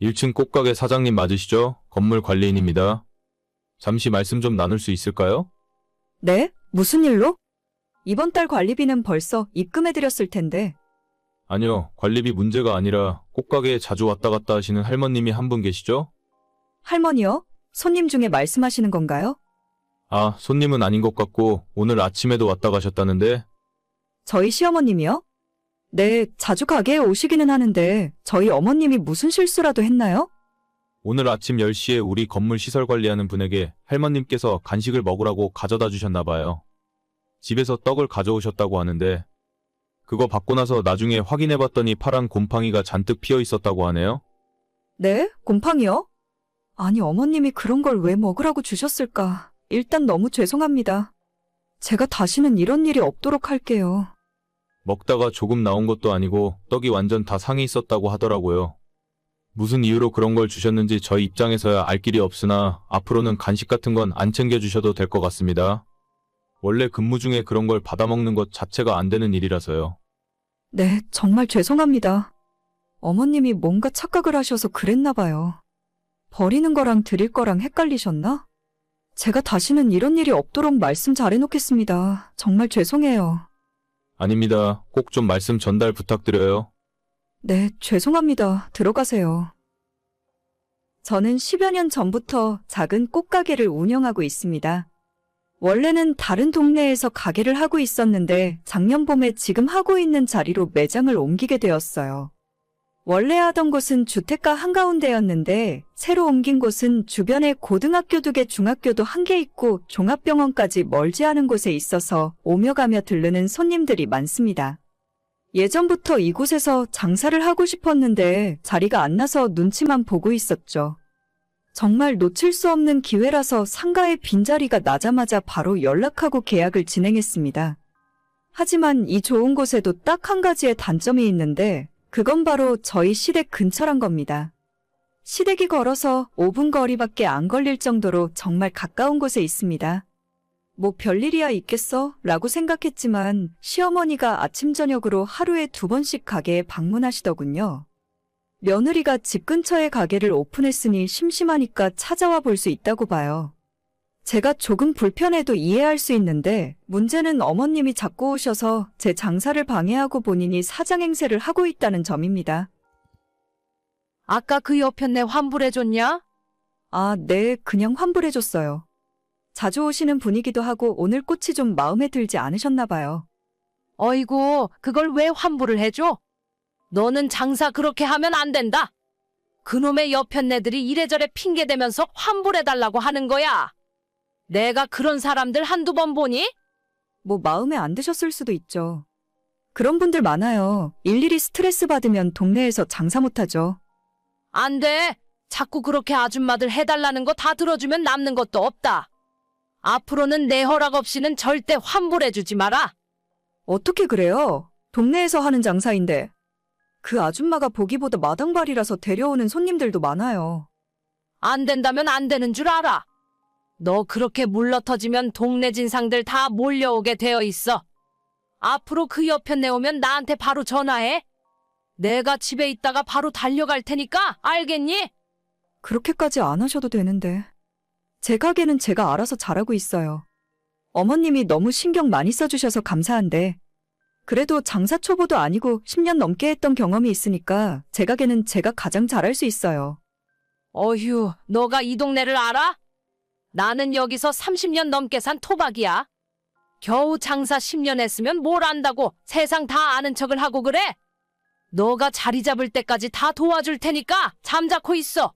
1층 꽃가게 사장님 맞으시죠? 건물 관리인입니다. 잠시 말씀 좀 나눌 수 있을까요? 네? 무슨 일로? 이번 달 관리비는 벌써 입금해드렸을 텐데. 아니요, 관리비 문제가 아니라 꽃가게에 자주 왔다 갔다 하시는 할머님이 한 분 계시죠? 할머니요? 손님 중에 말씀하시는 건가요? 아, 손님은 아닌 것 같고 오늘 아침에도 왔다 가셨다는데. 저희 시어머님이요? 네, 자주 가게에 오시기는 하는데 저희 어머님이 무슨 실수라도 했나요? 오늘 아침 10시에 우리 건물 시설 관리하는 분에게 할머님께서 간식을 먹으라고 가져다 주셨나 봐요. 집에서 떡을 가져오셨다고 하는데 그거 받고 나서 나중에 확인해봤더니 파란 곰팡이가 잔뜩 피어 있었다고 하네요. 네? 곰팡이요? 아니, 어머님이 그런 걸 왜 먹으라고 주셨을까? 일단 너무 죄송합니다. 제가 다시는 이런 일이 없도록 할게요. 먹다가 조금 나온 것도 아니고 떡이 완전 다 상해 있었다고 하더라고요. 무슨 이유로 그런 걸 주셨는지 저희 입장에서야 알 길이 없으나 앞으로는 간식 같은 건 안 챙겨주셔도 될 것 같습니다. 원래 근무 중에 그런 걸 받아먹는 것 자체가 안 되는 일이라서요. 네, 정말 죄송합니다. 어머님이 뭔가 착각을 하셔서 그랬나 봐요. 버리는 거랑 드릴 거랑 헷갈리셨나? 제가 다시는 이런 일이 없도록 말씀 잘해놓겠습니다. 정말 죄송해요. 아닙니다. 꼭 좀 말씀 전달 부탁드려요. 네, 죄송합니다. 들어가세요. 저는 10여 년 전부터 작은 꽃가게를 운영하고 있습니다. 원래는 다른 동네에서 가게를 하고 있었는데 작년 봄에 지금 하고 있는 자리로 매장을 옮기게 되었어요. 원래 하던 곳은 주택가 한가운데였는데 새로 옮긴 곳은 주변에 고등학교 2개, 중학교도 1개 있고 종합병원까지 멀지 않은 곳에 있어서 오며 가며 들르는 손님들이 많습니다. 예전부터 이곳에서 장사를 하고 싶었는데 자리가 안 나서 눈치만 보고 있었죠. 정말 놓칠 수 없는 기회라서 상가의 빈자리가 나자마자 바로 연락하고 계약을 진행했습니다. 하지만 이 좋은 곳에도 딱 한 가지의 단점이 있는데 그건 바로 저희 시댁 근처란 겁니다. 시댁이 걸어서 5분 거리밖에 안 걸릴 정도로 정말 가까운 곳에 있습니다. 뭐 별일이야 있겠어? 라고 생각했지만 시어머니가 아침 저녁으로 하루에 2번씩 가게에 방문하시더군요. 며느리가 집 근처에 가게를 오픈했으니 심심하니까 찾아와 볼 수 있다고 봐요. 제가 조금 불편해도 이해할 수 있는데 문제는 어머님이 자꾸 오셔서 제 장사를 방해하고 본인이 사장 행세를 하고 있다는 점입니다. 아까 그 여편네 환불해줬냐? 아, 네, 그냥 환불해줬어요. 자주 오시는 분이기도 하고 오늘 꽃이 좀 마음에 들지 않으셨나 봐요. 어이구, 그걸 왜 환불을 해줘? 너는 장사 그렇게 하면 안 된다. 그놈의 여편네들이 이래저래 핑계대면서 환불해달라고 하는 거야. 내가 그런 사람들 한두 번 보니? 뭐 마음에 안 드셨을 수도 있죠. 그런 분들 많아요. 일일이 스트레스 받으면 동네에서 장사 못하죠. 안 돼. 자꾸 그렇게 아줌마들 해달라는 거 다 들어주면 남는 것도 없다. 앞으로는 내 허락 없이는 절대 환불해주지 마라. 어떻게 그래요? 동네에서 하는 장사인데. 그 아줌마가 보기보다 마당발이라서 데려오는 손님들도 많아요. 안 된다면 안 되는 줄 알아. 너 그렇게 물러터지면 동네 진상들 다 몰려오게 되어 있어. 앞으로 그 여편네 오면 나한테 바로 전화해. 내가 집에 있다가 바로 달려갈 테니까 알겠니? 그렇게까지 안 하셔도 되는데. 제 가게는 제가 알아서 잘하고 있어요. 어머님이 너무 신경 많이 써주셔서 감사한데 그래도 장사 초보도 아니고 10년 넘게 했던 경험이 있으니까 제 가게는 제가 가장 잘할 수 있어요. 어휴, 너가 이 동네를 알아? 나는 여기서 30년 넘게 산 토박이야. 겨우 장사 10년 했으면 뭘 안다고 세상 다 아는 척을 하고 그래? 너가 자리 잡을 때까지 다 도와줄 테니까 잠자코 있어.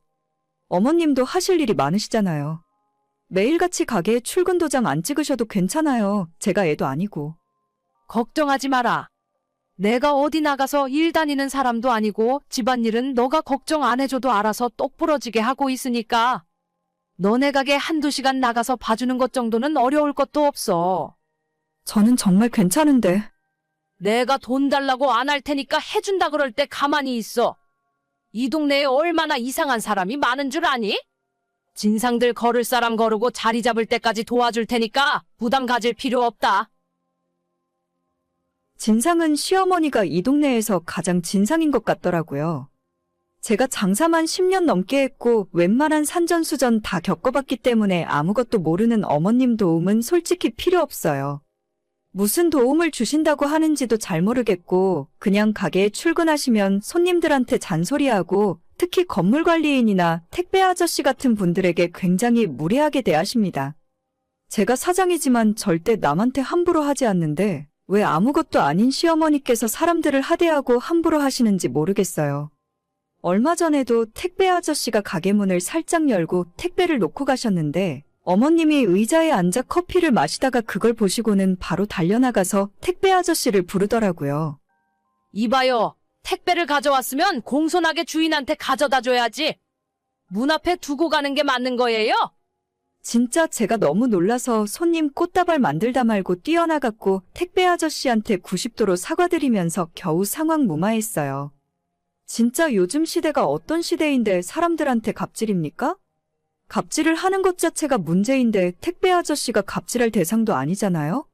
어머님도 하실 일이 많으시잖아요. 매일같이 가게에 출근 도장 안 찍으셔도 괜찮아요. 제가 애도 아니고. 걱정하지 마라. 내가 어디 나가서 일 다니는 사람도 아니고 집안일은 너가 걱정 안 해줘도 알아서 똑부러지게 하고 있으니까 너네 가게 한두 시간 나가서 봐주는 것 정도는 어려울 것도 없어. 저는 정말 괜찮은데. 내가 돈 달라고 안 할 테니까 해준다 그럴 때 가만히 있어. 이 동네에 얼마나 이상한 사람이 많은 줄 아니? 진상들 걸을 사람 거르고 자리 잡을 때까지 도와줄 테니까 부담 가질 필요 없다. 진상은 시어머니가 이 동네에서 가장 진상인 것 같더라고요. 제가 장사만 10년 넘게 했고 웬만한 산전수전 다 겪어봤기 때문에 아무것도 모르는 어머님 도움은 솔직히 필요 없어요. 무슨 도움을 주신다고 하는지도 잘 모르겠고 그냥 가게에 출근하시면 손님들한테 잔소리하고 특히 건물관리인이나 택배 아저씨 같은 분들에게 굉장히 무례하게 대하십니다. 제가 사장이지만 절대 남한테 함부로 하지 않는데 왜 아무것도 아닌 시어머니께서 사람들을 하대하고 함부로 하시는지 모르겠어요. 얼마 전에도 택배 아저씨가 가게 문을 살짝 열고 택배를 놓고 가셨는데 어머님이 의자에 앉아 커피를 마시다가 그걸 보시고는 바로 달려나가서 택배 아저씨를 부르더라고요. 이봐요. 택배를 가져왔으면 공손하게 주인한테 가져다 줘야지. 문 앞에 두고 가는 게 맞는 거예요? 진짜 제가 너무 놀라서 손님 꽃다발 만들다 말고 뛰어나갔고 택배 아저씨한테 90도로 사과드리면서 겨우 상황 무마했어요. 진짜 요즘 시대가 어떤 시대인데 사람들한테 갑질입니까? 갑질을 하는 것 자체가 문제인데 택배 아저씨가 갑질할 대상도 아니잖아요?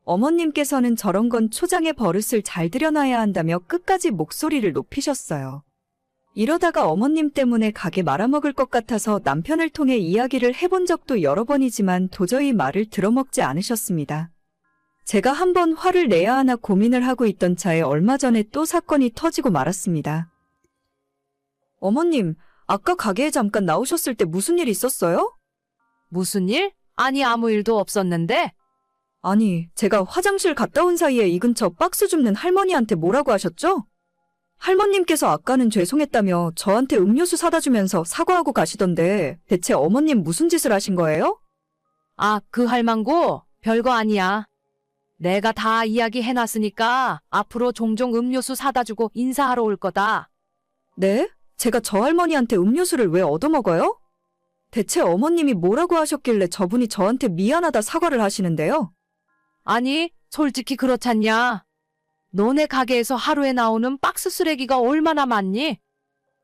어머님께서는 저런 건 초장의 버릇을 잘 들여놔야 한다며 끝까지 목소리를 높이셨어요. 이러다가 어머님 때문에 가게 말아먹을 것 같아서 남편을 통해 이야기를 해본 적도 여러 번이지만 도저히 말을 들어먹지 않으셨습니다. 제가 한번 화를 내야 하나 고민을 하고 있던 차에 얼마 전에 또 사건이 터지고 말았습니다. 어머님, 아까 가게에 잠깐 나오셨을 때 무슨 일 있었어요? 무슨 일? 아니, 아무 일도 없었는데. 아니, 제가 화장실 갔다 온 사이에 이 근처 박스 줍는 할머니한테 뭐라고 하셨죠? 할머님께서 아까는 죄송했다며 저한테 음료수 사다 주면서 사과하고 가시던데 대체 어머님 무슨 짓을 하신 거예요? 아, 그 할망구? 별거 아니야. 내가 다 이야기해놨으니까 앞으로 종종 음료수 사다 주고 인사하러 올 거다. 네? 제가 저 할머니한테 음료수를 왜 얻어먹어요? 대체 어머님이 뭐라고 하셨길래 저분이 저한테 미안하다 사과를 하시는데요? 아니, 솔직히 그렇잖냐. 너네 가게에서 하루에 나오는 박스 쓰레기가 얼마나 많니?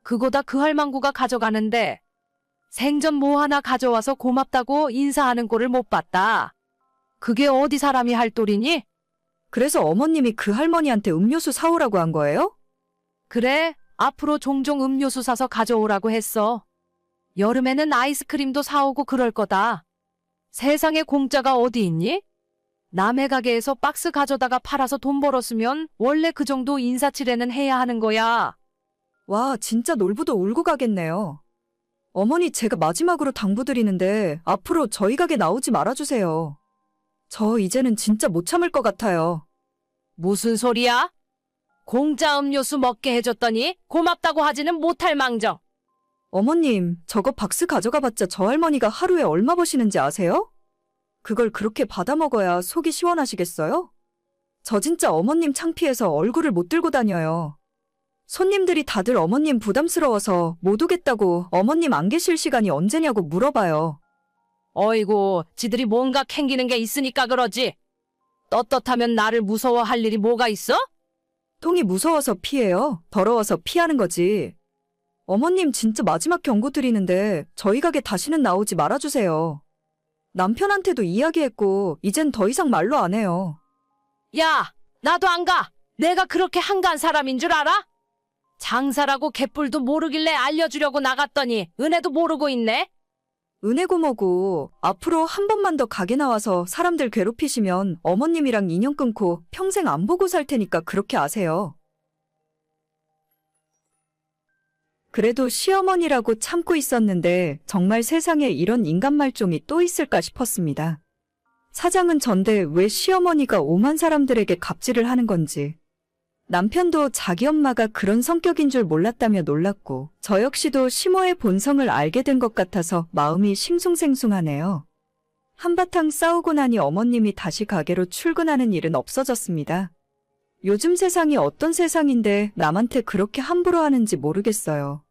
그거 다 그 할망구가 가져가는데 생전 뭐 하나 가져와서 고맙다고 인사하는 꼴을 못 봤다. 그게 어디 사람이 할 도리니? 그래서 어머님이 그 할머니한테 음료수 사오라고 한 거예요? 그래, 앞으로 종종 음료수 사서 가져오라고 했어. 여름에는 아이스크림도 사오고 그럴 거다. 세상에 공짜가 어디 있니? 남의 가게에서 박스 가져다가 팔아서 돈 벌었으면 원래 그 정도 인사치레는 해야 하는 거야. 와, 진짜 놀부도 울고 가겠네요. 어머니, 제가 마지막으로 당부드리는데 앞으로 저희 가게 나오지 말아주세요. 저 이제는 진짜 못 참을 것 같아요. 무슨 소리야? 공짜 음료수 먹게 해줬더니 고맙다고 하지는 못할 망정. 어머님, 저거 박스 가져가봤자 저 할머니가 하루에 얼마 버시는지 아세요? 그걸 그렇게 받아먹어야 속이 시원하시겠어요? 저 진짜 어머님 창피해서 얼굴을 못 들고 다녀요. 손님들이 다들 어머님 부담스러워서 못 오겠다고 어머님 안 계실 시간이 언제냐고 물어봐요. 어이구, 지들이 뭔가 캥기는 게 있으니까 그러지. 떳떳하면 나를 무서워할 일이 뭐가 있어? 똥이 무서워서 피해요. 더러워서 피하는 거지. 어머님 진짜 마지막 경고 드리는데 저희 가게 다시는 나오지 말아주세요. 남편한테도 이야기했고 이젠 더 이상 말로 안 해요. 야, 나도 안 가. 내가 그렇게 한가한 사람인 줄 알아? 장사라고 개뿔도 모르길래 알려주려고 나갔더니 은혜도 모르고 있네. 은혜고 뭐고 앞으로 한 번만 더 가게 나와서 사람들 괴롭히시면 어머님이랑 인연 끊고 평생 안 보고 살 테니까 그렇게 아세요. 그래도 시어머니라고 참고 있었는데 정말 세상에 이런 인간 말종이 또 있을까 싶었습니다. 사장은 전데 왜 시어머니가 오만 사람들에게 갑질을 하는 건지. 남편도 자기 엄마가 그런 성격인 줄 몰랐다며 놀랐고 저 역시도 시모의 본성을 알게 된 것 같아서 마음이 싱숭생숭하네요. 한바탕 싸우고 나니 어머님이 다시 가게로 출근하는 일은 없어졌습니다. 요즘 세상이 어떤 세상인데 남한테 그렇게 함부로 하는지 모르겠어요.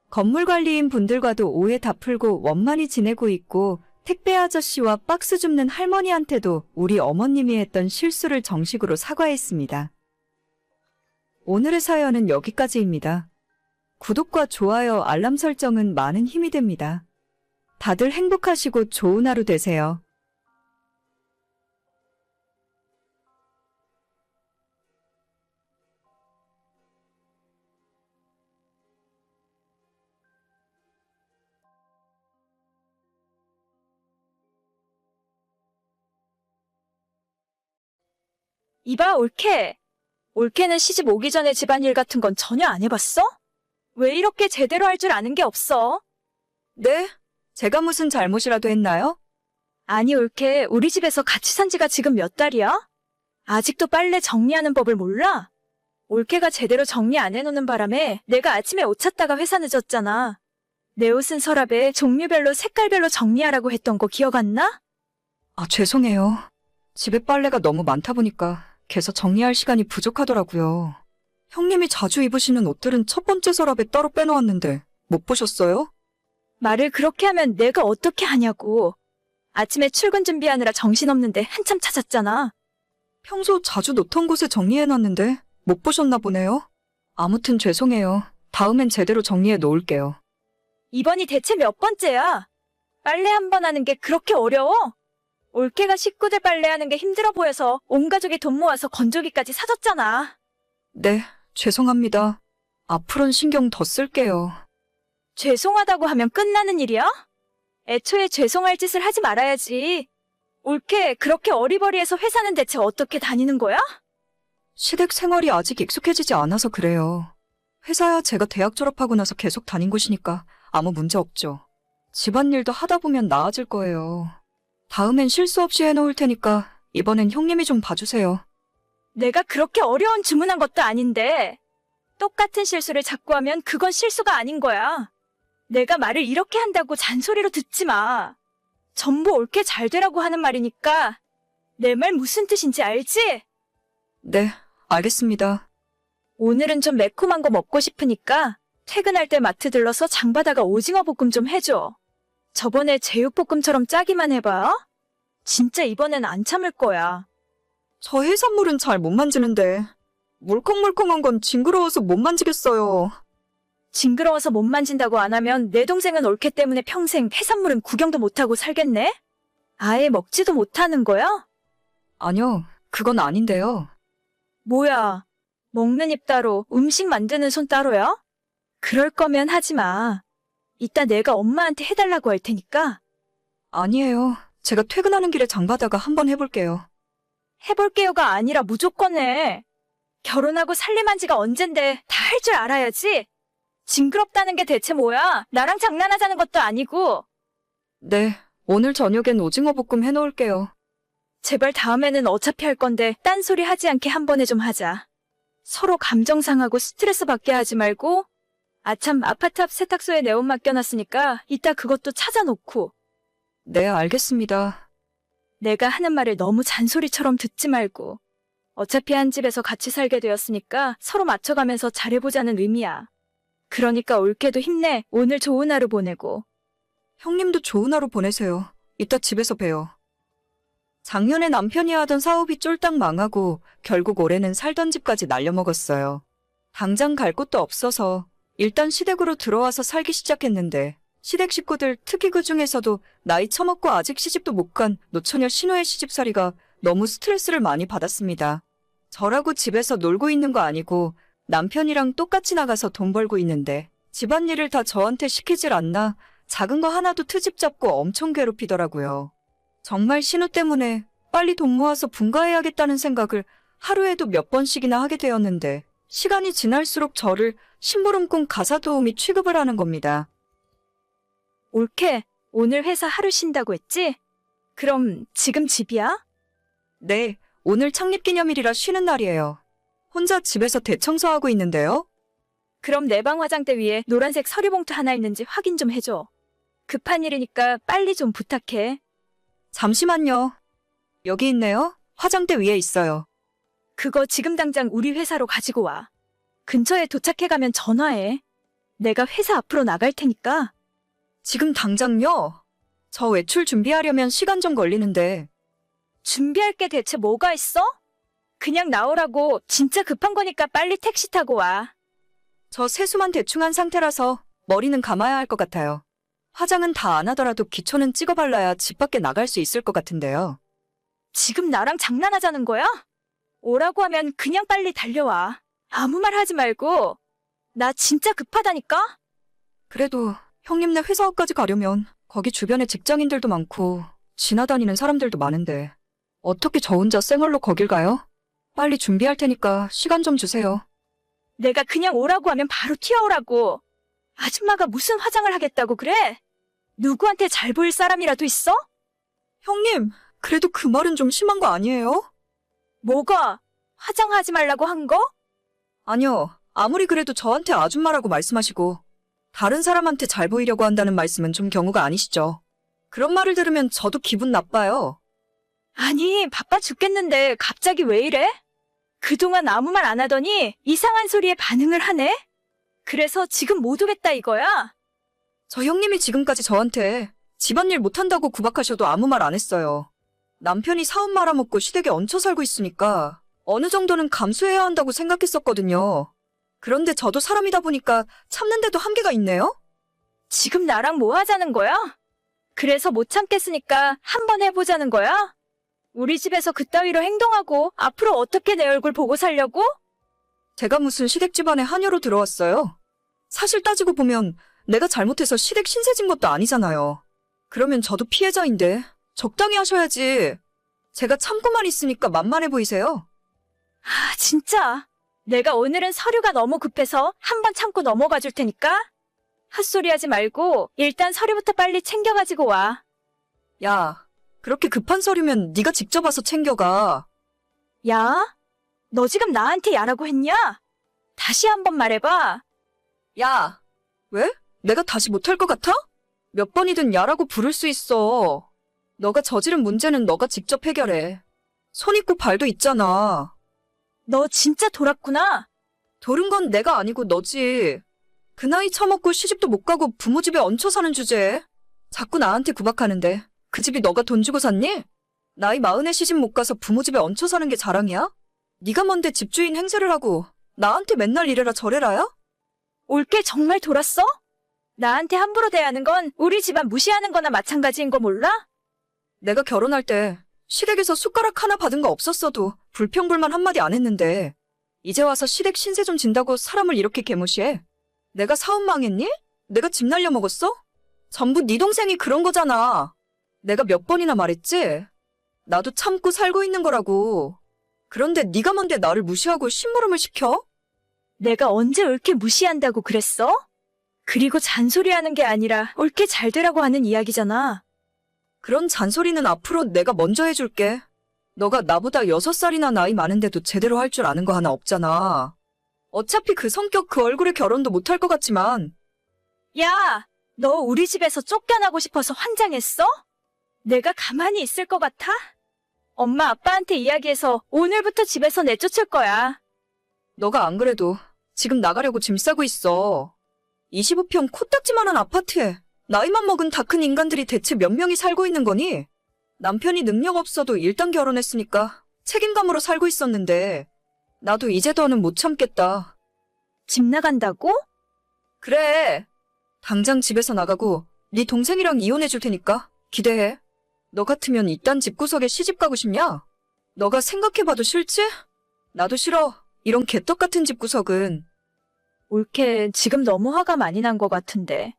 건물관리인 분들과도 오해 다 풀고 원만히 지내고 있고 택배 아저씨와 박스 줍는 할머니한테도 우리 어머님이 했던 실수를 정식으로 사과했습니다. 오늘의 사연은 여기까지입니다. 구독과 좋아요, 알람 설정은 많은 힘이 됩니다. 다들 행복하시고 좋은 하루 되세요. 이봐, 올케. 올케는 시집 오기 전에 집안일 같은 건 전혀 안 해봤어? 왜 이렇게 제대로 할 줄 아는 게 없어? 네? 제가 무슨 잘못이라도 했나요? 아니, 올케, 우리 집에서 같이 산 지가 지금 몇 달이야? 아직도 빨래 정리하는 법을 몰라? 올케가 제대로 정리 안 해놓는 바람에 내가 아침에 옷 찾다가 회사 늦었잖아. 내 옷은 서랍에 종류별로 색깔별로 정리하라고 했던 거 기억 안 나? 아, 죄송해요. 집에 빨래가 너무 많다 보니까 계속 정리할 시간이 부족하더라고요. 형님이 자주 입으시는 옷들은 첫 번째 서랍에 따로 빼놓았는데 못 보셨어요? 말을 그렇게 하면 내가 어떻게 하냐고. 아침에 출근 준비하느라 정신없는데 한참 찾았잖아. 평소 자주 놓던 곳에 정리해놨는데 못 보셨나 보네요. 아무튼 죄송해요. 다음엔 제대로 정리해 놓을게요. 이번이 대체 몇 번째야? 빨래 한 번 하는 게 그렇게 어려워? 올케가 식구들 빨래하는 게 힘들어 보여서 온 가족이 돈 모아서 건조기까지 사줬잖아. 네, 죄송합니다. 앞으로는 신경 더 쓸게요. 죄송하다고 하면 끝나는 일이야? 애초에 죄송할 짓을 하지 말아야지. 올케, 그렇게 어리버리해서 회사는 대체 어떻게 다니는 거야? 시댁 생활이 아직 익숙해지지 않아서 그래요. 회사야 제가 대학 졸업하고 나서 계속 다닌 곳이니까 아무 문제 없죠. 집안일도 하다 보면 나아질 거예요. 다음엔 실수 없이 해놓을 테니까 이번엔 형님이 좀 봐주세요. 내가 그렇게 어려운 주문한 것도 아닌데 똑같은 실수를 자꾸 하면 그건 실수가 아닌 거야. 내가 말을 이렇게 한다고 잔소리로 듣지 마. 전부 옳게 잘 되라고 하는 말이니까 내 말 무슨 뜻인지 알지? 네, 알겠습니다. 오늘은 좀 매콤한 거 먹고 싶으니까 퇴근할 때 마트 들러서 장 봐다가 오징어 볶음 좀 해줘. 저번에 제육볶음처럼 짜기만 해봐. 진짜 이번엔 안 참을 거야. 저 해산물은 잘 못 만지는데 물컹물컹한 건 징그러워서 못 만지겠어요. 징그러워서 못 만진다고 안 하면 내 동생은 올케 때문에 평생 해산물은 구경도 못하고 살겠네? 아예 먹지도 못하는 거야? 아니요, 그건 아닌데요. 뭐야, 먹는 입 따로, 음식 만드는 손 따로야? 그럴 거면 하지 마. 이따 내가 엄마한테 해달라고 할 테니까. 아니에요. 제가 퇴근하는 길에 장 봐다가 한번 해볼게요. 해볼게요가 아니라 무조건 해. 결혼하고 살림한 지가 언젠데 다 할 줄 알아야지. 징그럽다는 게 대체 뭐야? 나랑 장난하자는 것도 아니고. 네, 오늘 저녁엔 오징어 볶음 해놓을게요. 제발 다음에는 어차피 할 건데 딴소리 하지 않게 한 번에 좀 하자. 서로 감정 상하고 스트레스 받게 하지 말고. 아참, 아파트 앞 세탁소에 내 옷 맡겨놨으니까 이따 그것도 찾아놓고. 네, 알겠습니다. 내가 하는 말을 너무 잔소리처럼 듣지 말고. 어차피 한 집에서 같이 살게 되었으니까 서로 맞춰가면서 잘해보자는 의미야. 그러니까 올케도 힘내. 오늘 좋은 하루 보내고. 형님도 좋은 하루 보내세요. 이따 집에서 봬요. 작년에 남편이 하던 사업이 쫄딱 망하고 결국 올해는 살던 집까지 날려먹었어요. 당장 갈 곳도 없어서 일단 시댁으로 들어와서 살기 시작했는데 시댁 식구들, 특히 그 중에서도 나이 처먹고 아직 시집도 못 간 노처녀 신우의 시집살이가 너무 스트레스를 많이 받았습니다. 저라고 집에서 놀고 있는 거 아니고 남편이랑 똑같이 나가서 돈 벌고 있는데 집안일을 다 저한테 시키질 않나 작은 거 하나도 트집 잡고 엄청 괴롭히더라고요. 정말 신우 때문에 빨리 돈 모아서 분가해야겠다는 생각을 하루에도 몇 번씩이나 하게 되었는데 시간이 지날수록 저를 심부름꾼 가사도우미 취급을 하는 겁니다. 올케, 오늘 회사 하루 쉰다고 했지? 그럼 지금 집이야? 네, 오늘 창립기념일이라 쉬는 날이에요. 혼자 집에서 대청소하고 있는데요. 그럼 내 방 화장대 위에 노란색 서류봉투 하나 있는지 확인 좀 해줘. 급한 일이니까 빨리 좀 부탁해. 잠시만요. 여기 있네요. 화장대 위에 있어요. 그거 지금 당장 우리 회사로 가지고 와. 근처에 도착해가면 전화해. 내가 회사 앞으로 나갈 테니까. 지금 당장요? 저 외출 준비하려면 시간 좀 걸리는데. 준비할 게 대체 뭐가 있어? 그냥 나오라고. 진짜 급한 거니까 빨리 택시 타고 와. 저 세수만 대충 한 상태라서 머리는 감아야 할 것 같아요. 화장은 다 안 하더라도 기초는 찍어 발라야 집 밖에 나갈 수 있을 것 같은데요. 지금 나랑 장난하자는 거야? 오라고 하면 그냥 빨리 달려와. 아무 말 하지 말고. 나 진짜 급하다니까? 그래도 형님네 회사까지 가려면 거기 주변에 직장인들도 많고 지나다니는 사람들도 많은데 어떻게 저 혼자 생얼로 거길 가요? 빨리 준비할 테니까 시간 좀 주세요. 내가 그냥 오라고 하면 바로 튀어오라고. 아줌마가 무슨 화장을 하겠다고 그래? 누구한테 잘 보일 사람이라도 있어? 형님, 그래도 그 말은 좀 심한 거 아니에요? 뭐가? 화장하지 말라고 한 거? 아니요. 아무리 그래도 저한테 아줌마라고 말씀하시고 다른 사람한테 잘 보이려고 한다는 말씀은 좀 경우가 아니시죠. 그런 말을 들으면 저도 기분 나빠요. 아니, 바빠 죽겠는데 갑자기 왜 이래? 그동안 아무 말 안 하더니 이상한 소리에 반응을 하네? 그래서 지금 못 오겠다 이거야? 저 형님이 지금까지 저한테 집안일 못한다고 구박하셔도 아무 말 안 했어요. 남편이 사업 말아먹고 시댁에 얹혀 살고 있으니까 어느 정도는 감수해야 한다고 생각했었거든요. 그런데 저도 사람이다 보니까 참는데도 한계가 있네요? 지금 나랑 뭐 하자는 거야? 그래서 못 참겠으니까 한번 해보자는 거야? 우리 집에서 그따위로 행동하고 앞으로 어떻게 내 얼굴 보고 살려고? 제가 무슨 시댁 집안에 하녀로 들어왔어요? 사실 따지고 보면 내가 잘못해서 시댁 신세진 것도 아니잖아요. 그러면 저도 피해자인데 적당히 하셔야지. 제가 참고만 있으니까 만만해 보이세요? 아, 진짜. 내가 오늘은 서류가 너무 급해서 한번 참고 넘어가 줄 테니까 헛소리 하지 말고 일단 서류부터 빨리 챙겨가지고 와. 야, 그렇게 급한 서류면 네가 직접 와서 챙겨가. 야? 너 지금 나한테 야라고 했냐? 다시 한번 말해봐. 야, 왜? 내가 다시 못할 것 같아? 몇 번이든 야라고 부를 수 있어. 너가 저지른 문제는 너가 직접 해결해. 손 있고 발도 있잖아. 너 진짜 돌았구나. 돌은 건 내가 아니고 너지. 그 나이 처먹고 시집도 못 가고 부모 집에 얹혀 사는 주제에 자꾸 나한테 구박하는데 그 집이 너가 돈 주고 샀니? 나이 40에 시집 못 가서 부모 집에 얹혀 사는 게 자랑이야? 네가 뭔데 집주인 행세를 하고 나한테 맨날 이래라 저래라야? 올게 정말 돌았어? 나한테 함부로 대하는 건 우리 집안 무시하는 거나 마찬가지인 거 몰라? 내가 결혼할 때 시댁에서 숟가락 하나 받은 거 없었어도 불평불만 한마디 안 했는데 이제 와서 시댁 신세 좀 진다고 사람을 이렇게 개무시해? 내가 사업 망했니? 내가 집 날려먹었어? 전부 네 동생이 그런 거잖아. 내가 몇 번이나 말했지? 나도 참고 살고 있는 거라고. 그런데 네가 뭔데 나를 무시하고 심부름을 시켜? 내가 언제 올게 무시한다고 그랬어? 그리고 잔소리하는 게 아니라 올게 잘 되라고 하는 이야기잖아. 그런 잔소리는 앞으로 내가 먼저 해줄게. 너가 나보다 6살이나 나이 많은데도 제대로 할 줄 아는 거 하나 없잖아. 어차피 그 성격 그 얼굴에 결혼도 못할 것 같지만. 야, 너 우리 집에서 쫓겨나고 싶어서 환장했어? 내가 가만히 있을 것 같아? 엄마 아빠한테 이야기해서 오늘부터 집에서 내쫓을 거야. 너가 안 그래도 지금 나가려고 짐 싸고 있어. 25평 코딱지만한 아파트에 나이만 먹은 다 큰 인간들이 대체 몇 명이 살고 있는 거니? 남편이 능력 없어도 일단 결혼했으니까 책임감으로 살고 있었는데 나도 이제 더는 못 참겠다. 집 나간다고? 그래. 당장 집에서 나가고 네 동생이랑 이혼해 줄 테니까 기대해. 너 같으면 이딴 집구석에 시집 가고 싶냐? 너가 생각해봐도 싫지? 나도 싫어. 이런 개떡 같은 집구석은. 올케 지금 너무 화가 많이 난 것 같은데.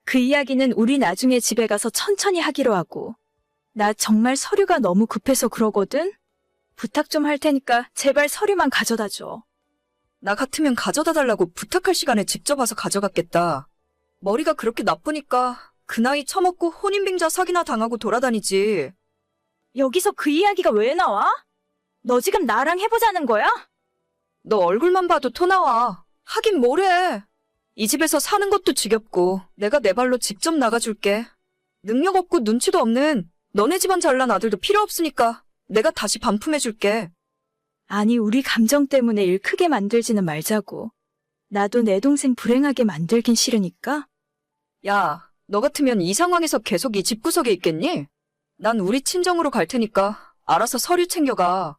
그 이야기는 우리 나중에 집에 가서 천천히 하기로 하고. 나 정말 서류가 너무 급해서 그러거든? 부탁 좀 할 테니까 제발 서류만 가져다 줘. 나 같으면 가져다 달라고 부탁할 시간에 직접 와서 가져갔겠다. 머리가 그렇게 나쁘니까 그 나이 처먹고 혼인빙자 사기나 당하고 돌아다니지. 여기서 그 이야기가 왜 나와? 너 지금 나랑 해보자는 거야? 너 얼굴만 봐도 토 나와. 하긴 뭐래. 이 집에서 사는 것도 지겹고 내가 내 발로 직접 나가줄게. 능력 없고 눈치도 없는 너네 집안 잘난 아들도 필요 없으니까 내가 다시 반품해줄게. 아니, 우리 감정 때문에 일 크게 만들지는 말자고. 나도 내 동생 불행하게 만들긴 싫으니까. 야, 너 같으면 이 상황에서 계속 이 집구석에 있겠니? 난 우리 친정으로 갈 테니까 알아서 서류 챙겨가.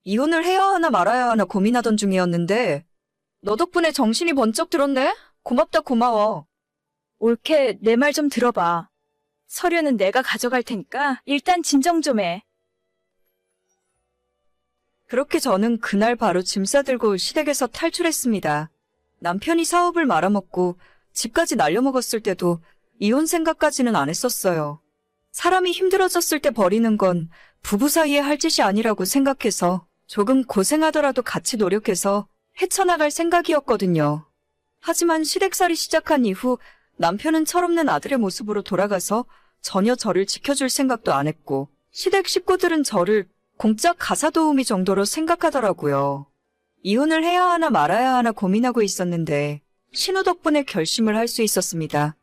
이혼을 해야 하나 말아야 하나 고민하던 중이었는데 너 덕분에 정신이 번쩍 들었네? 고맙다 고마워. 올케, 내 말 좀 들어봐. 서류는 내가 가져갈 테니까 일단 진정 좀 해. 그렇게 저는 그날 바로 짐 싸들고 시댁에서 탈출했습니다. 남편이 사업을 말아먹고 집까지 날려먹었을 때도 이혼 생각까지는 안 했었어요. 사람이 힘들어졌을 때 버리는 건 부부 사이에 할 짓이 아니라고 생각해서 조금 고생하더라도 같이 노력해서 헤쳐나갈 생각이었거든요. 하지만 시댁살이 시작한 이후 남편은 철없는 아들의 모습으로 돌아가서 전혀 저를 지켜줄 생각도 안 했고, 시댁 식구들은 저를 공짜 가사 도우미 정도로 생각하더라고요. 이혼을 해야 하나 말아야 하나 고민하고 있었는데 신우 덕분에 결심을 할 수 있었습니다.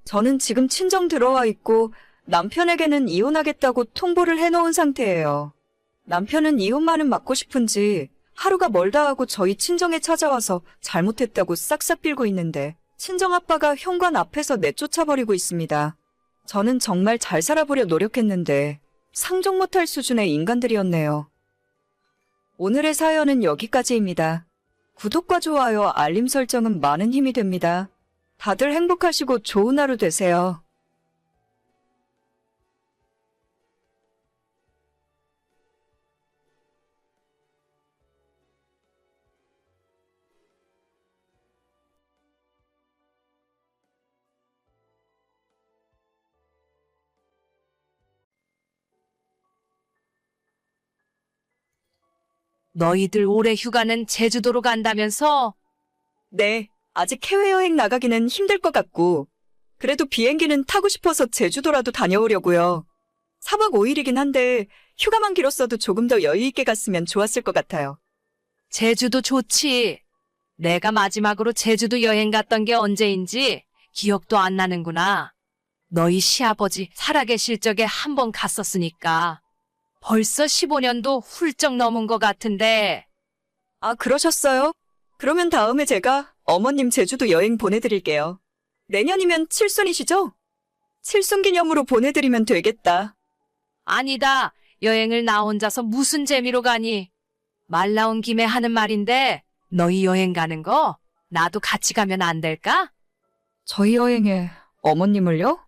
저는 지금 친정 들어와 있고 남편에게는 이혼하겠다고 통보를 해놓은 상태예요. 남편은 이혼만은 막고 싶은지 하루가 멀다 하고 저희 친정에 찾아와서 잘못했다고 싹싹 빌고 있는데 친정아빠가 현관 앞에서 내쫓아버리고 있습니다. 저는 정말 잘 살아보려 노력했는데 상종 못할 수준의 인간들이었네요. 오늘의 사연은 여기까지입니다. 구독과 좋아요, 알림 설정은 많은 힘이 됩니다. 다들 행복하시고 좋은 하루 되세요. 너희들 올해 휴가는 제주도로 간다면서? 네, 아직 해외여행 나가기는 힘들 것 같고, 그래도 비행기는 타고 싶어서 제주도라도 다녀오려고요. 4박 5일이긴 한데 휴가만 길었어도 조금 더 여유 있게 갔으면 좋았을 것 같아요. 제주도 좋지. 내가 마지막으로 제주도 여행 갔던 게 언제인지 기억도 안 나는구나. 너희 시아버지 살아계실 적에 한 번 갔었으니까. 벌써 15년도 훌쩍 넘은 것 같은데. 아, 그러셨어요? 그러면 다음에 제가 어머님 제주도 여행 보내드릴게요. 내년이면 칠순이시죠? 칠순 기념으로 보내드리면 되겠다. 아니다. 여행을 나 혼자서 무슨 재미로 가니? 말 나온 김에 하는 말인데 너희 여행 가는 거 나도 같이 가면 안 될까? 저희 여행에 어머님을요?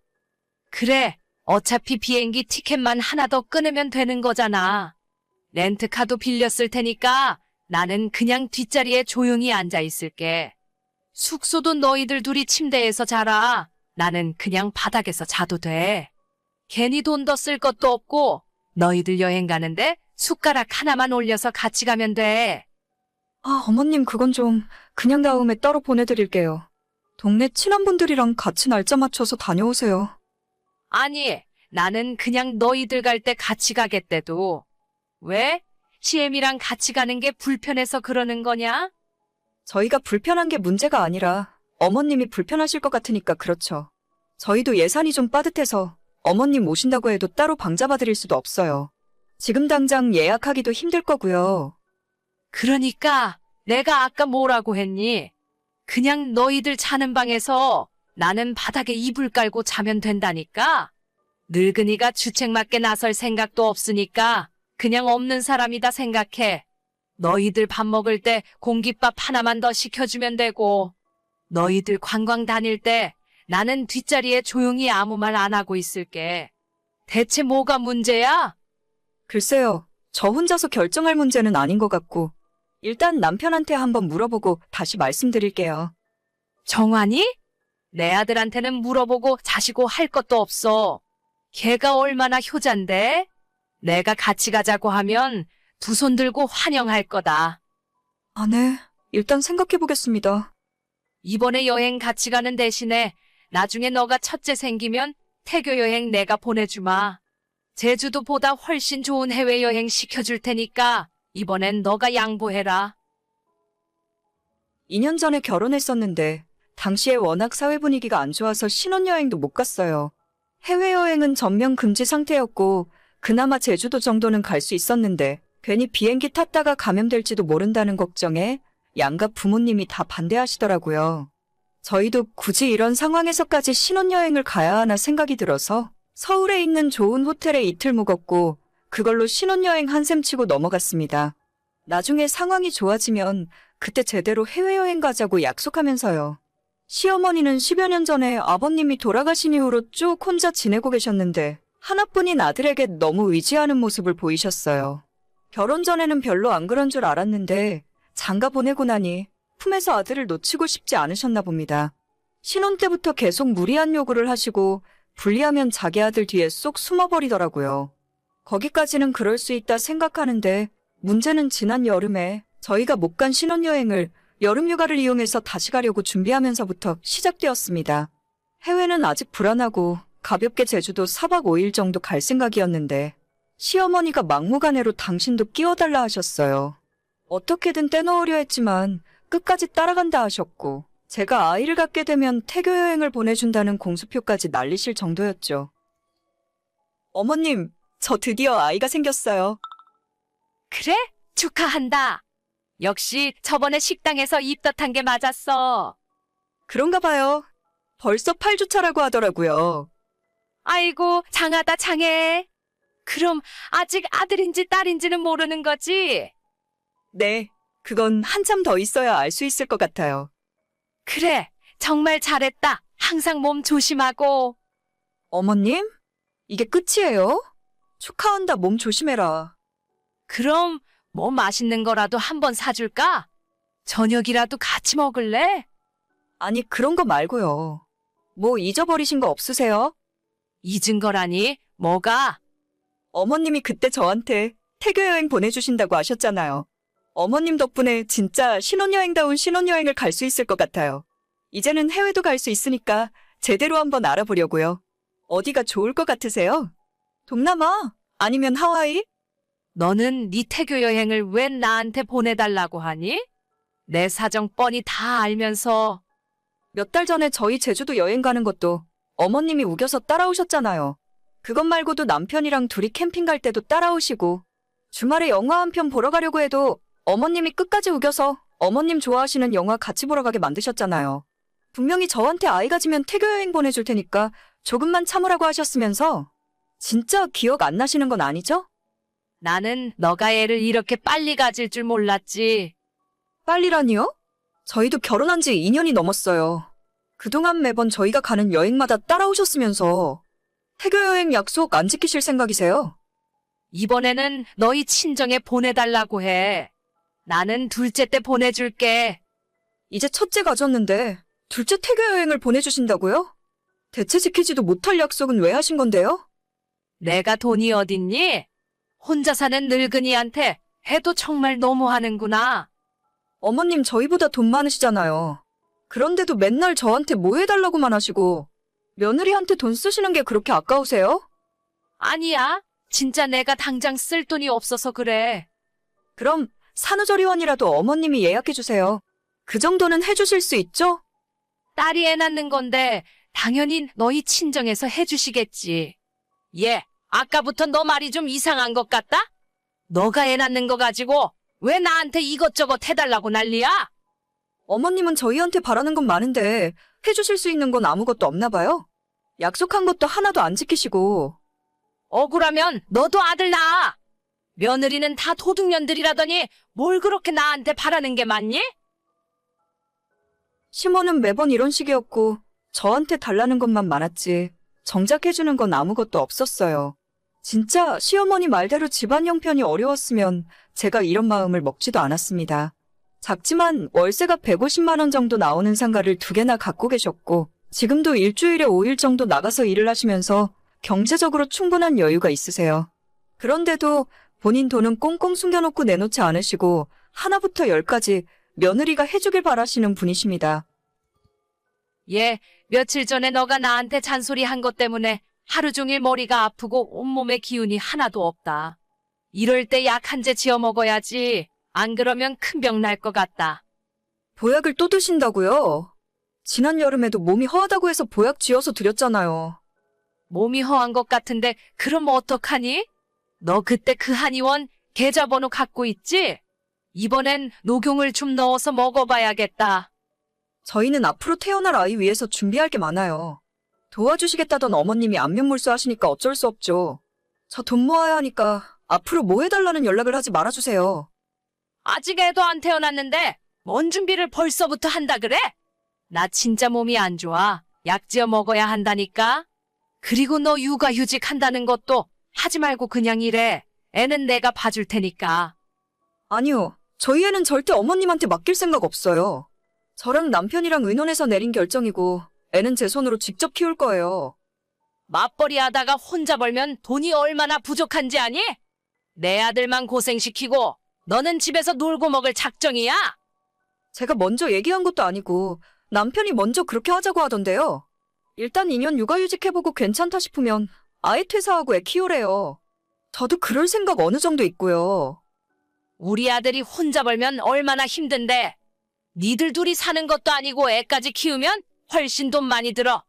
그래. 어차피 비행기 티켓만 하나 더 끊으면 되는 거잖아. 렌트카도 빌렸을 테니까 나는 그냥 뒷자리에 조용히 앉아 있을게. 숙소도 너희들 둘이 침대에서 자라. 나는 그냥 바닥에서 자도 돼. 괜히 돈 더 쓸 것도 없고 너희들 여행 가는데 숟가락 하나만 올려서 같이 가면 돼. 아, 어머님 그건 좀 그냥 다음에 따로 보내드릴게요. 동네 친한분들이랑 같이 날짜 맞춰서 다녀오세요. 아니, 나는 그냥 너희들 갈 때 같이 가겠대도. 왜? 시엠이랑 같이 가는 게 불편해서 그러는 거냐? 저희가 불편한 게 문제가 아니라 어머님이 불편하실 것 같으니까 그렇죠. 저희도 예산이 좀 빠듯해서 어머님 오신다고 해도 따로 방 잡아드릴 수도 없어요. 지금 당장 예약하기도 힘들 거고요. 그러니까 내가 아까 뭐라고 했니? 그냥 너희들 자는 방에서 나는 바닥에 이불 깔고 자면 된다니까? 늙은이가 주책 맞게 나설 생각도 없으니까 그냥 없는 사람이다 생각해. 너희들 밥 먹을 때 공깃밥 하나만 더 시켜주면 되고, 너희들 관광 다닐 때 나는 뒷자리에 조용히 아무 말 안 하고 있을게. 대체 뭐가 문제야? 글쎄요, 저 혼자서 결정할 문제는 아닌 것 같고, 일단 남편한테 한번 물어보고 다시 말씀드릴게요. 정환이? 내 아들한테는 물어보고 자시고 할 것도 없어. 걔가 얼마나 효잔데? 내가 같이 가자고 하면 두 손 들고 환영할 거다. 아, 네. 일단 생각해보겠습니다. 이번에 여행 같이 가는 대신에 나중에 너가 첫째 생기면 태교 여행 내가 보내주마. 제주도보다 훨씬 좋은 해외여행 시켜줄 테니까 이번엔 너가 양보해라. 2년 전에 결혼했었는데 당시에 워낙 사회 분위기가 안 좋아서 신혼여행도 못 갔어요. 해외여행은 전면 금지 상태였고 그나마 제주도 정도는 갈 수 있었는데 괜히 비행기 탔다가 감염될지도 모른다는 걱정에 양가 부모님이 다 반대하시더라고요. 저희도 굳이 이런 상황에서까지 신혼여행을 가야 하나 생각이 들어서 서울에 있는 좋은 호텔에 이틀 묵었고 그걸로 신혼여행 한셈 치고 넘어갔습니다. 나중에 상황이 좋아지면 그때 제대로 해외여행 가자고 약속하면서요. 시어머니는 10여 년 전에 아버님이 돌아가신 이후로 쭉 혼자 지내고 계셨는데 하나뿐인 아들에게 너무 의지하는 모습을 보이셨어요. 결혼 전에는 별로 안 그런 줄 알았는데 장가 보내고 나니 품에서 아들을 놓치고 싶지 않으셨나 봅니다. 신혼 때부터 계속 무리한 요구를 하시고 불리하면 자기 아들 뒤에 쏙 숨어버리더라고요. 거기까지는 그럴 수 있다 생각하는데 문제는 지난 여름에 저희가 못 간 신혼여행을 여름휴가를 이용해서 다시 가려고 준비하면서부터 시작되었습니다. 해외는 아직 불안하고 가볍게 제주도 4박 5일 정도 갈 생각이었는데 시어머니가 막무가내로 당신도 끼워달라 하셨어요. 어떻게든 떼놓으려 했지만 끝까지 따라간다 하셨고 제가 아이를 갖게 되면 태교 여행을 보내준다는 공수표까지 날리실 정도였죠. 어머님, 저 드디어 아이가 생겼어요. 그래? 축하한다. 역시 저번에 식당에서 입덧한 게 맞았어. 그런가 봐요. 벌써 8주차라고 하더라고요. 아이고, 장하다 장해. 그럼 아직 아들인지 딸인지는 모르는 거지? 네, 그건 한참 더 있어야 알 수 있을 것 같아요. 그래, 정말 잘했다. 항상 몸 조심하고. 어머님? 이게 끝이에요? 축하한다, 몸 조심해라. 그럼 뭐 맛있는 거라도 한번 사줄까? 저녁이라도 같이 먹을래? 아니, 그런 거 말고요. 뭐 잊어버리신 거 없으세요? 잊은 거라니? 뭐가? 어머님이 그때 저한테 태교 여행 보내주신다고 하셨잖아요. 어머님 덕분에 진짜 신혼여행다운 신혼여행을 갈 수 있을 것 같아요. 이제는 해외도 갈 수 있으니까 제대로 한번 알아보려고요. 어디가 좋을 것 같으세요? 동남아? 아니면 하와이? 너는 네 태교 여행을 왜 나한테 보내달라고 하니? 내 사정 뻔히 다 알면서. 몇 달 전에 저희 제주도 여행 가는 것도 어머님이 우겨서 따라오셨잖아요. 그것 말고도 남편이랑 둘이 캠핑 갈 때도 따라오시고 주말에 영화 한 편 보러 가려고 해도 어머님이 끝까지 우겨서 어머님 좋아하시는 영화 같이 보러 가게 만드셨잖아요. 분명히 저한테 아이 가지면 태교 여행 보내줄 테니까 조금만 참으라고 하셨으면서 진짜 기억 안 나시는 건 아니죠? 나는 너가 애를 이렇게 빨리 가질 줄 몰랐지. 빨리라니요? 저희도 결혼한 지 2년이 넘었어요. 그동안 매번 저희가 가는 여행마다 따라오셨으면서 태교 여행 약속 안 지키실 생각이세요? 이번에는 너희 친정에 보내달라고 해. 나는 둘째 때 보내줄게. 이제 첫째 가졌는데 둘째 태교 여행을 보내주신다고요? 대체 지키지도 못할 약속은 왜 하신 건데요? 내가 돈이 어딨니? 혼자 사는 늙은이한테 해도 정말 너무하는구나. 어머님 저희보다 돈 많으시잖아요. 그런데도 맨날 저한테 뭐 해달라고만 하시고 며느리한테 돈 쓰시는 게 그렇게 아까우세요? 아니야. 진짜 내가 당장 쓸 돈이 없어서 그래. 그럼 산후조리원이라도 어머님이 예약해주세요. 그 정도는 해주실 수 있죠? 딸이 애 낳는 건데 당연히 너희 친정에서 해주시겠지. 얘, 아까부터 너 말이 좀 이상한 것 같다? 너가 애 낳는 거 가지고 왜 나한테 이것저것 해달라고 난리야? 어머님은 저희한테 바라는 건 많은데 해주실 수 있는 건 아무것도 없나 봐요. 약속한 것도 하나도 안 지키시고. 억울하면 너도 아들 낳아. 며느리는 다 도둑년들이라더니 뭘 그렇게 나한테 바라는 게 많니? 시모는 매번 이런 식이었고 저한테 달라는 것만 많았지 정작 해주는 건 아무것도 없었어요. 진짜 시어머니 말대로 집안 형편이 어려웠으면 제가 이런 마음을 먹지도 않았습니다. 작지만 월세가 150만 원 정도 나오는 상가를 2개나 갖고 계셨고 지금도 일주일에 5일 정도 나가서 일을 하시면서 경제적으로 충분한 여유가 있으세요. 그런데도 본인 돈은 꽁꽁 숨겨놓고 내놓지 않으시고 하나부터 10까지 며느리가 해주길 바라시는 분이십니다. 얘, 며칠 전에 너가 나한테 잔소리 한 것 때문에 하루 종일 머리가 아프고 온몸에 기운이 하나도 없다. 이럴 때 약 한 제 지어 먹어야지. 안 그러면 큰 병 날 것 같다. 보약을 또 드신다고요? 지난 여름에도 몸이 허하다고 해서 보약 쥐어서 드렸잖아요. 몸이 허한 것 같은데 그럼 어떡하니? 너 그때 그 한의원 계좌번호 갖고 있지? 이번엔 녹용을 좀 넣어서 먹어봐야겠다. 저희는 앞으로 태어날 아이 위해서 준비할 게 많아요. 도와주시겠다던 어머님이 안면몰수 하시니까 어쩔 수 없죠. 저 돈 모아야 하니까 앞으로 뭐 해달라는 연락을 하지 말아주세요. 아직 애도 안 태어났는데 뭔 준비를 벌써부터 한다 그래? 나 진짜 몸이 안 좋아. 약 지어 먹어야 한다니까. 그리고 너 육아휴직 한다는 것도 하지 말고 그냥 일해. 애는 내가 봐줄 테니까. 아니요. 저희 애는 절대 어머님한테 맡길 생각 없어요. 저랑 남편이랑 의논해서 내린 결정이고 애는 제 손으로 직접 키울 거예요. 맞벌이 하다가 혼자 벌면 돈이 얼마나 부족한지 아니? 내 아들만 고생시키고 너는 집에서 놀고 먹을 작정이야? 제가 먼저 얘기한 것도 아니고 남편이 먼저 그렇게 하자고 하던데요. 일단 2년 육아휴직해보고 괜찮다 싶으면 아예 퇴사하고 애 키우래요. 저도 그럴 생각 어느 정도 있고요. 우리 아들이 혼자 벌면 얼마나 힘든데. 니들 둘이 사는 것도 아니고 애까지 키우면 훨씬 돈 많이 들어.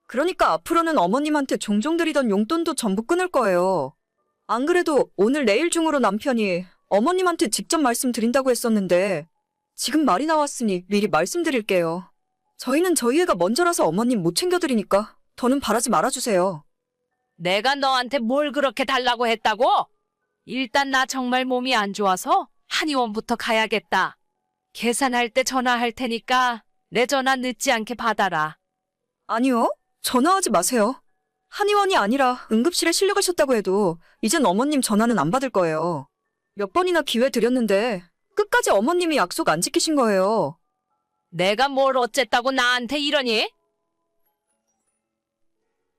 그러니까 앞으로는 어머님한테 종종 드리던 용돈도 전부 끊을 거예요. 안 그래도 오늘 내일 중으로 남편이 어머님한테 직접 말씀드린다고 했었는데 지금 말이 나왔으니 미리 말씀드릴게요. 저희는 저희 애가 먼저라서 어머님 못 챙겨드리니까 더는 바라지 말아주세요. 내가 너한테 뭘 그렇게 달라고 했다고? 일단 나 정말 몸이 안 좋아서 한의원부터 가야겠다. 계산할 때 전화할 테니까 내 전화 늦지 않게 받아라. 아니요. 전화하지 마세요. 한의원이 아니라 응급실에 실려가셨다고 해도 이젠 어머님 전화는 안 받을 거예요. 몇 번이나 기회 드렸는데 끝까지 어머님이 약속 안 지키신 거예요. 내가 뭘 어쨌다고 나한테 이러니?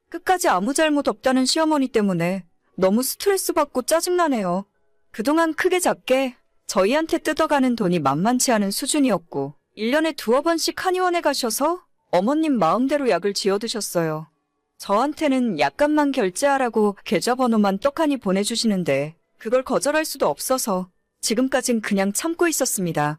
끝까지 아무 잘못 없다는 시어머니 때문에 너무 스트레스 받고 짜증나네요. 그동안 크게 작게 저희한테 뜯어가는 돈이 만만치 않은 수준이었고 1년에 두어 번씩 한의원에 가셔서 어머님 마음대로 약을 지어드셨어요. 저한테는 약값만 결제하라고 계좌번호만 떡하니 보내주시는데 그걸 거절할 수도 없어서 지금까진 그냥 참고 있었습니다.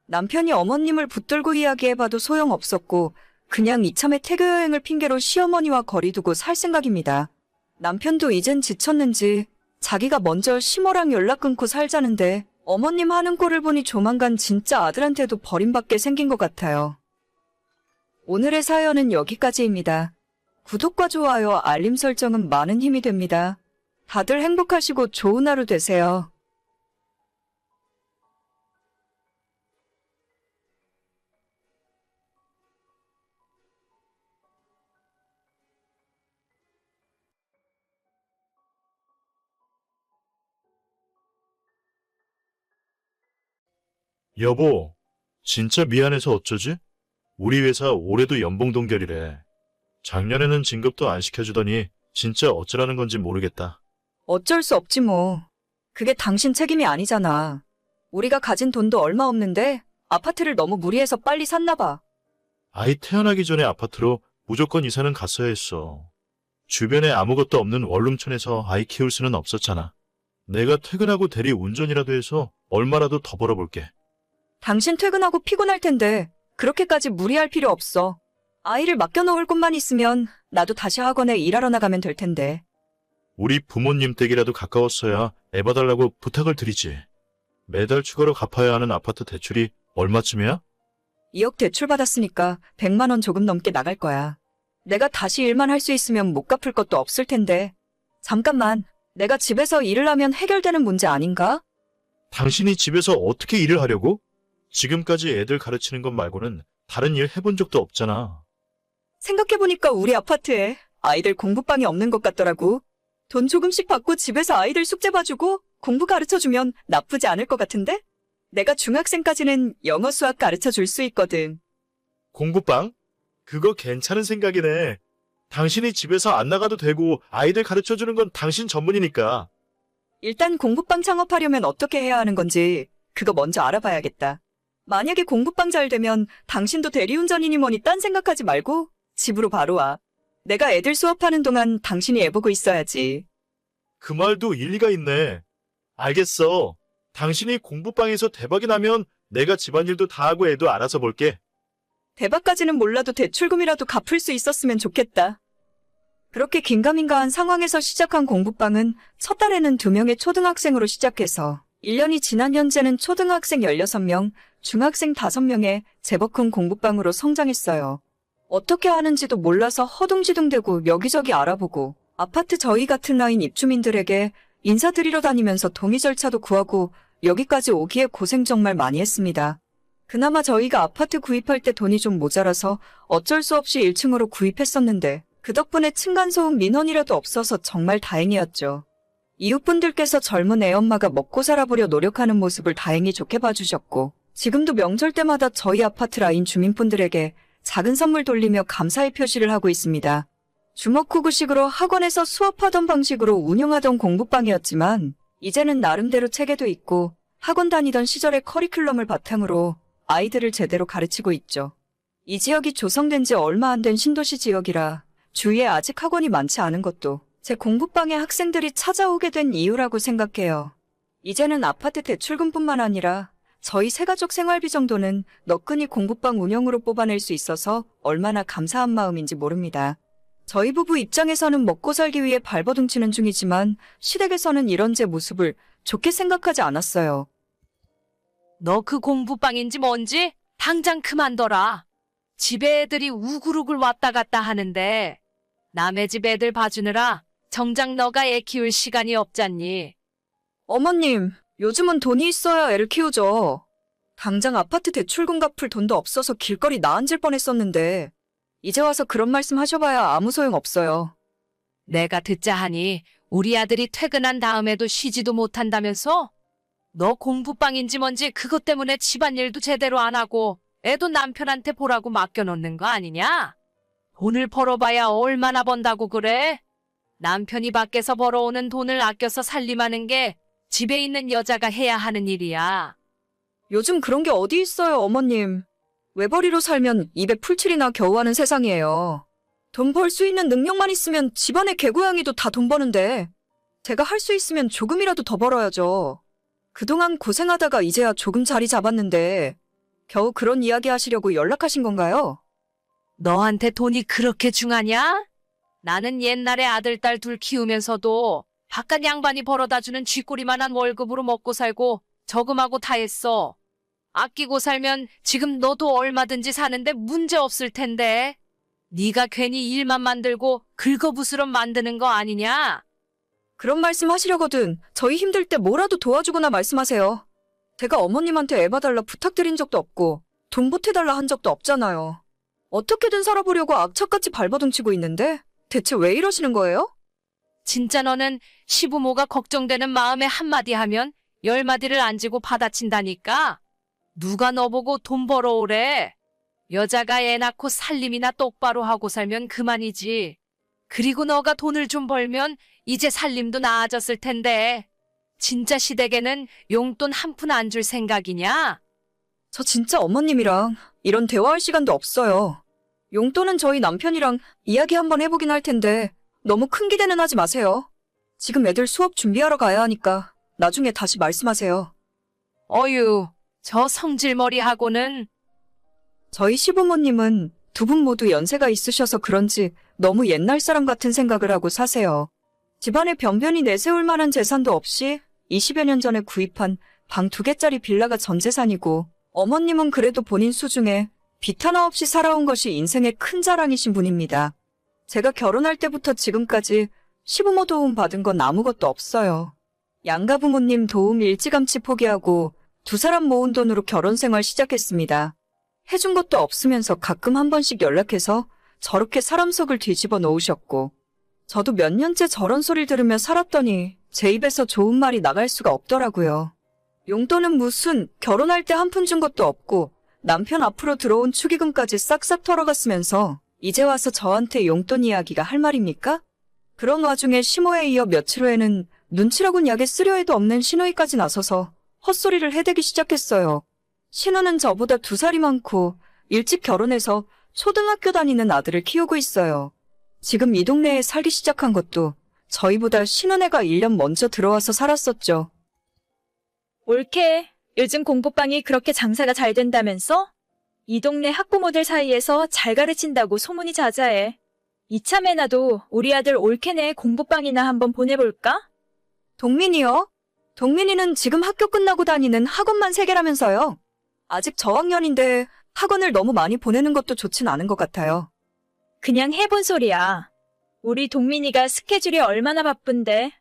남편이 어머님을 붙들고 이야기해봐도 소용없었고 그냥 이참에 태교 여행을 핑계로 시어머니와 거리두고 살 생각입니다. 남편도 이젠 지쳤는지 자기가 먼저 시모랑 연락 끊고 살자는데 어머님 하는 꼴을 보니 조만간 진짜 아들한테도 버림받게 생긴 것 같아요. 오늘의 사연은 여기까지입니다. 구독과 좋아요, 알림 설정은 많은 힘이 됩니다. 다들 행복하시고 좋은 하루 되세요. 여보, 진짜 미안해서 어쩌지? 우리 회사 올해도 연봉 동결이래. 작년에는 진급도 안 시켜주더니 진짜 어쩌라는 건지 모르겠다. 어쩔 수 없지 뭐. 그게 당신 책임이 아니잖아. 우리가 가진 돈도 얼마 없는데 아파트를 너무 무리해서 빨리 샀나 봐. 아이 태어나기 전에 아파트로 무조건 이사는 갔어야 했어. 주변에 아무것도 없는 원룸촌에서 아이 키울 수는 없었잖아. 내가 퇴근하고 대리 운전이라도 해서 얼마라도 더 벌어볼게. 당신 퇴근하고 피곤할 텐데 그렇게까지 무리할 필요 없어. 아이를 맡겨놓을 곳만 있으면 나도 다시 학원에 일하러 나가면 될 텐데. 우리 부모님 댁이라도 가까웠어야 애 봐달라고 부탁을 드리지. 매달 추가로 갚아야 하는 아파트 대출이 얼마쯤이야? 2억 대출 받았으니까 100만 원 조금 넘게 나갈 거야. 내가 다시 일만 할 수 있으면 못 갚을 것도 없을 텐데. 잠깐만, 내가 집에서 일을 하면 해결되는 문제 아닌가? 당신이 집에서 어떻게 일을 하려고? 지금까지 애들 가르치는 것 말고는 다른 일 해본 적도 없잖아. 생각해보니까 우리 아파트에 아이들 공부방이 없는 것 같더라고. 돈 조금씩 받고 집에서 아이들 숙제 봐주고 공부 가르쳐주면 나쁘지 않을 것 같은데? 내가 중학생까지는 영어 수학 가르쳐줄 수 있거든. 공부방? 그거 괜찮은 생각이네. 당신이 집에서 안 나가도 되고 아이들 가르쳐주는 건 당신 전문이니까. 일단 공부방 창업하려면 어떻게 해야 하는 건지 그거 먼저 알아봐야겠다. 만약에 공부방 잘 되면 당신도 대리운전이니 뭐니 딴 생각하지 말고 집으로 바로 와. 내가 애들 수업하는 동안 당신이 애 보고 있어야지. 그 말도 일리가 있네. 알겠어. 당신이 공부방에서 대박이 나면 내가 집안일도 다 하고 애도 알아서 볼게. 대박까지는 몰라도 대출금이라도 갚을 수 있었으면 좋겠다. 그렇게 긴가민가한 상황에서 시작한 공부방은 첫 달에는 2명의 초등학생으로 시작해서 1년이 지난 현재는 초등학생 16명, 중학생 5명의 제법 큰 공부방으로 성장했어요. 어떻게 하는지도 몰라서 허둥지둥대고 여기저기 알아보고 아파트 저희 같은 라인 입주민들에게 인사드리러 다니면서 동의 절차도 구하고 여기까지 오기에 고생 정말 많이 했습니다. 그나마 저희가 아파트 구입할 때 돈이 좀 모자라서 어쩔 수 없이 1층으로 구입했었는데 그 덕분에 층간소음 민원이라도 없어서 정말 다행이었죠. 이웃분들께서 젊은 애엄마가 먹고 살아보려 노력하는 모습을 다행히 좋게 봐주셨고 지금도 명절 때마다 저희 아파트 라인 주민분들에게 작은 선물 돌리며 감사의 표시를 하고 있습니다. 주먹구구식으로 학원에서 수업하던 방식으로 운영하던 공부방이었지만 이제는 나름대로 체계도 있고 학원 다니던 시절의 커리큘럼을 바탕으로 아이들을 제대로 가르치고 있죠. 이 지역이 조성된 지 얼마 안 된 신도시 지역이라 주위에 아직 학원이 많지 않은 것도 제 공부방에 학생들이 찾아오게 된 이유라고 생각해요. 이제는 아파트 대출금뿐만 아니라 저희 새가족 생활비 정도는 너끈히 공부방 운영으로 뽑아낼 수 있어서 얼마나 감사한 마음인지 모릅니다. 저희 부부 입장에서는 먹고 살기 위해 발버둥 치는 중이지만 시댁에서는 이런 제 모습을 좋게 생각하지 않았어요. 너 그 공부방인지 뭔지 당장 그만둬라. 집에 애들이 우글우글 왔다 갔다 하는데 남의 집 애들 봐주느라 정작 너가 애 키울 시간이 없잖니. 어머님, 요즘은 돈이 있어야 애를 키우죠. 당장 아파트 대출금 갚을 돈도 없어서 길거리 나앉을 뻔했었는데 이제 와서 그런 말씀 하셔봐야 아무 소용 없어요. 내가 듣자 하니 우리 아들이 퇴근한 다음에도 쉬지도 못한다면서? 너 공부방인지 뭔지 그것 때문에 집안일도 제대로 안 하고 애도 남편한테 보라고 맡겨놓는 거 아니냐? 돈을 벌어봐야 얼마나 번다고 그래? 남편이 밖에서 벌어오는 돈을 아껴서 살림하는 게 집에 있는 여자가 해야 하는 일이야. 요즘 그런 게 어디 있어요, 어머님. 외벌이로 살면 입에 풀칠이나 겨우 하는 세상이에요. 돈 벌 수 있는 능력만 있으면 집안의 개고양이도 다 돈 버는데 제가 할 수 있으면 조금이라도 더 벌어야죠. 그동안 고생하다가 이제야 조금 자리 잡았는데 겨우 그런 이야기 하시려고 연락하신 건가요? 너한테 돈이 그렇게 중하냐? 나는 옛날에 아들, 딸 둘 키우면서도 바깥 양반이 벌어다주는 쥐꼬리만한 월급으로 먹고 살고 저금하고 다 했어. 아끼고 살면 지금 너도 얼마든지 사는데 문제 없을 텐데. 네가 괜히 일만 만들고 긁어부스럼 만드는 거 아니냐? 그런 말씀 하시려거든 저희 힘들 때 뭐라도 도와주거나 말씀하세요. 제가 어머님한테 애 봐달라 부탁드린 적도 없고 돈 보태달라 한 적도 없잖아요. 어떻게든 살아보려고 악착같이 발버둥 치고 있는데 대체 왜 이러시는 거예요? 진짜 너는 시부모가 걱정되는 마음에 한마디 하면 10마디를 안 지고 받아친다니까? 누가 너보고 돈 벌어오래? 여자가 애 낳고 살림이나 똑바로 하고 살면 그만이지. 그리고 너가 돈을 좀 벌면 이제 살림도 나아졌을 텐데. 진짜 시댁에는 용돈 한 푼 안 줄 생각이냐? 저 진짜 어머님이랑 이런 대화할 시간도 없어요. 용돈은 저희 남편이랑 이야기 한번 해보긴 할 텐데 너무 큰 기대는 하지 마세요. 지금 애들 수업 준비하러 가야 하니까 나중에 다시 말씀하세요. 어휴, 저 성질머리하고는. 저희 시부모님은 두 분 모두 연세가 있으셔서 그런지 너무 옛날 사람 같은 생각을 하고 사세요. 집안에 변변히 내세울 만한 재산도 없이 20여 년 전에 구입한 방 2개짜리 빌라가 전 재산이고 어머님은 그래도 본인 수중에 빚 하나 없이 살아온 것이 인생의 큰 자랑이신 분입니다. 제가 결혼할 때부터 지금까지 시부모 도움 받은 건 아무것도 없어요. 양가 부모님 도움 일찌감치 포기하고 두 사람 모은 돈으로 결혼 생활 시작했습니다. 해준 것도 없으면서 가끔 한 번씩 연락해서 저렇게 사람 속을 뒤집어 놓으셨고 저도 몇 년째 저런 소리를 들으며 살았더니 제 입에서 좋은 말이 나갈 수가 없더라고요. 용돈은 무슨 결혼할 때 한 푼 준 것도 없고 남편 앞으로 들어온 축의금까지 싹싹 털어갔으면서 이제 와서 저한테 용돈 이야기가 할 말입니까? 그런 와중에 심호에 이어 며칠 후에는 눈치라곤 약에 쓰려 해도 없는 신우이까지 나서서 헛소리를 해대기 시작했어요. 신우는 저보다 2살이 많고 일찍 결혼해서 초등학교 다니는 아들을 키우고 있어요. 지금 이 동네에 살기 시작한 것도 저희보다 신혼애가 1년 먼저 들어와서 살았었죠. 옳게. 요즘 공부방이 그렇게 장사가 잘 된다면서? 이 동네 학부모들 사이에서 잘 가르친다고 소문이 자자해. 이참에 나도 우리 아들 올케네 공부방이나 한번 보내볼까? 동민이요? 동민이는 지금 학교 끝나고 다니는 학원만 3개라면서요. 아직 저학년인데 학원을 너무 많이 보내는 것도 좋진 않은 것 같아요. 그냥 해본 소리야. 우리 동민이가 스케줄이 얼마나 바쁜데.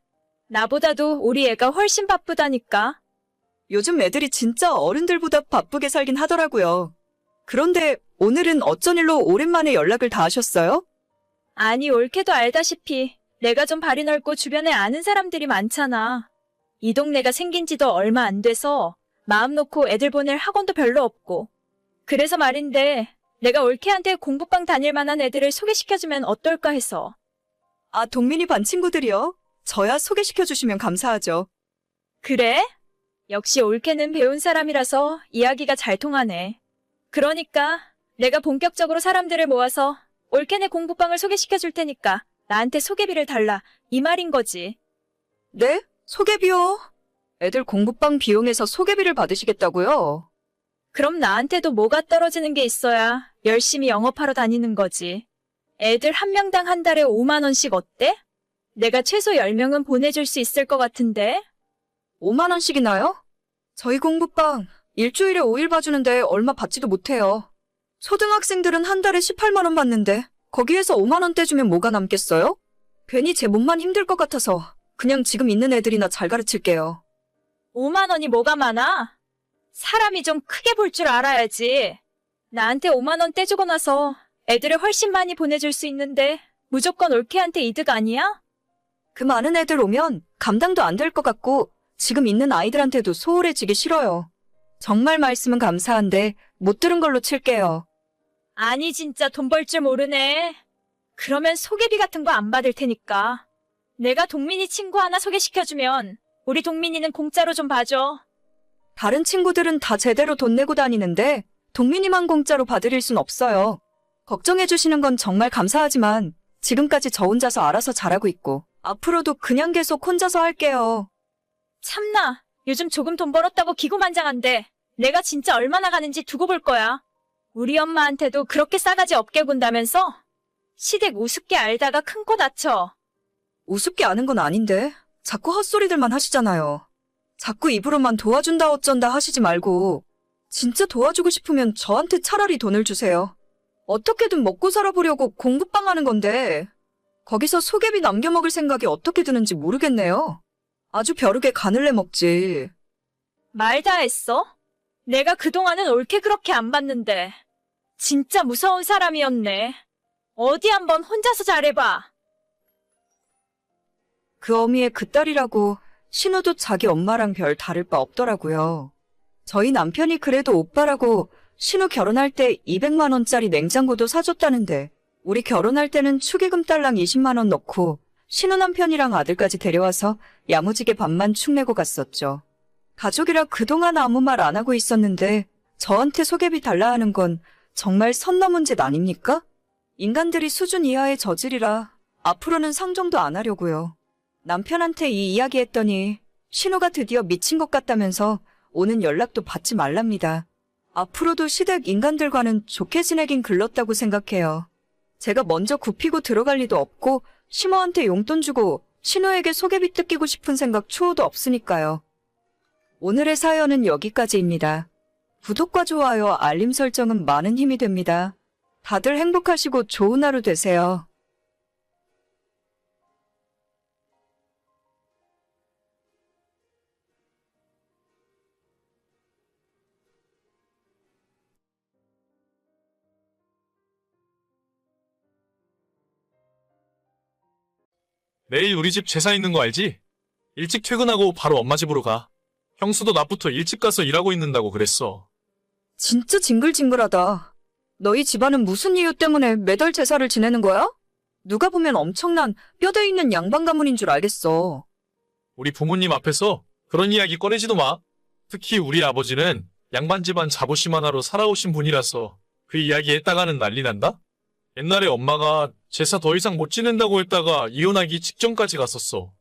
나보다도 우리 애가 훨씬 바쁘다니까. 요즘 애들이 진짜 어른들보다 바쁘게 살긴 하더라고요. 그런데 오늘은 어쩐 일로 오랜만에 연락을 다 하셨어요? 아니, 옳게도 알다시피 내가 좀 발이 넓고 주변에 아는 사람들이 많잖아. 이 동네가 생긴 지도 얼마 안 돼서 마음 놓고 애들 보낼 학원도 별로 없고. 그래서 말인데 내가 올케한테 공부방 다닐 만한 애들을 소개시켜주면 어떨까 해서. 아, 동민이 반 친구들이요? 저야 소개시켜주시면 감사하죠. 그래? 역시 올케는 배운 사람이라서 이야기가 잘 통하네. 그러니까 내가 본격적으로 사람들을 모아서 올케네 공부방을 소개시켜 줄 테니까 나한테 소개비를 달라. 이 말인 거지. 네? 소개비요? 애들 공부방 비용에서 소개비를 받으시겠다고요? 그럼 나한테도 뭐가 떨어지는 게 있어야 열심히 영업하러 다니는 거지. 애들 한 명당 한 달에 5만 원씩 어때? 내가 최소 10명은 보내줄 수 있을 것 같은데? 5만 원씩이나요? 저희 공부방 일주일에 5일 봐주는데 얼마 받지도 못해요. 초등학생들은 한 달에 18만 원 받는데 거기에서 5만 원 떼주면 뭐가 남겠어요? 괜히 제 몸만 힘들 것 같아서 그냥 지금 있는 애들이나 잘 가르칠게요. 5만 원이 뭐가 많아? 사람이 좀 크게 볼 줄 알아야지. 나한테 5만 원 떼주고 나서 애들을 훨씬 많이 보내줄 수 있는데 무조건 올케한테 이득 아니야? 그 많은 애들 오면 감당도 안 될 것 같고 지금 있는 아이들한테도 소홀해지기 싫어요. 정말 말씀은 감사한데 못 들은 걸로 칠게요. 아니 진짜 돈 벌 줄 모르네. 그러면 소개비 같은 거 안 받을 테니까. 내가 동민이 친구 하나 소개시켜주면 우리 동민이는 공짜로 좀 봐줘. 다른 친구들은 다 제대로 돈 내고 다니는데 동민이만 공짜로 봐드릴 순 없어요. 걱정해주시는 건 정말 감사하지만 지금까지 저 혼자서 알아서 잘하고 있고 앞으로도 그냥 계속 혼자서 할게요. 참나, 요즘 조금 돈 벌었다고 기고만장한데 내가 진짜 얼마나 가는지 두고 볼 거야. 우리 엄마한테도 그렇게 싸가지 없게 군다면서? 시댁 우습게 알다가 큰 코 다쳐. 우습게 아는 건 아닌데 자꾸 헛소리들만 하시잖아요. 자꾸 입으로만 도와준다 어쩐다 하시지 말고 진짜 도와주고 싶으면 저한테 차라리 돈을 주세요. 어떻게든 먹고 살아보려고 공부방 하는 건데 거기서 소개비 남겨먹을 생각이 어떻게 드는지 모르겠네요. 아주 벼르게 간을 내먹지. 말 다 했어? 내가 그동안은 옳게 그렇게 안 봤는데. 진짜 무서운 사람이었네. 어디 한번 혼자서 잘해봐. 그 어미의 그 딸이라고 신우도 자기 엄마랑 별 다를 바 없더라고요. 저희 남편이 그래도 오빠라고 신우 결혼할 때 200만 원짜리 냉장고도 사줬다는데 우리 결혼할 때는 축의금 딸랑 20만 원 넣고 신우 남편이랑 아들까지 데려와서 야무지게 밥만 축 내고 갔었죠. 가족이라 그동안 아무 말 안 하고 있었는데 저한테 소개비 달라 하는 건 정말 선 넘은 짓 아닙니까? 인간들이 수준 이하의 저질이라 앞으로는 상종도 안 하려고요. 남편한테 이 이야기 했더니 신우가 드디어 미친 것 같다면서 오는 연락도 받지 말랍니다. 앞으로도 시댁 인간들과는 좋게 지내긴 글렀다고 생각해요. 제가 먼저 굽히고 들어갈 리도 없고 시모한테 용돈 주고 신우에게 소개비 뜯기고 싶은 생각 추호도 없으니까요. 오늘의 사연은 여기까지입니다. 구독과 좋아요, 알림 설정은 많은 힘이 됩니다. 다들 행복하시고 좋은 하루 되세요. 내일 우리 집 제사 있는 거 알지? 일찍 퇴근하고 바로 엄마 집으로 가. 형수도 낮부터 일찍 가서 일하고 있는다고 그랬어. 진짜 징글징글하다. 너희 집안은 무슨 이유 때문에 매달 제사를 지내는 거야? 누가 보면 엄청난 뼈대 있는 양반 가문인 줄 알겠어. 우리 부모님 앞에서 그런 이야기 꺼내지도 마. 특히 우리 아버지는 양반 집안 자부심 하나로 살아오신 분이라서 그 이야기 했다가는 난리 난다? 옛날에 엄마가 제사 더 이상 못 지낸다고 했다가 이혼하기 직전까지 갔었어.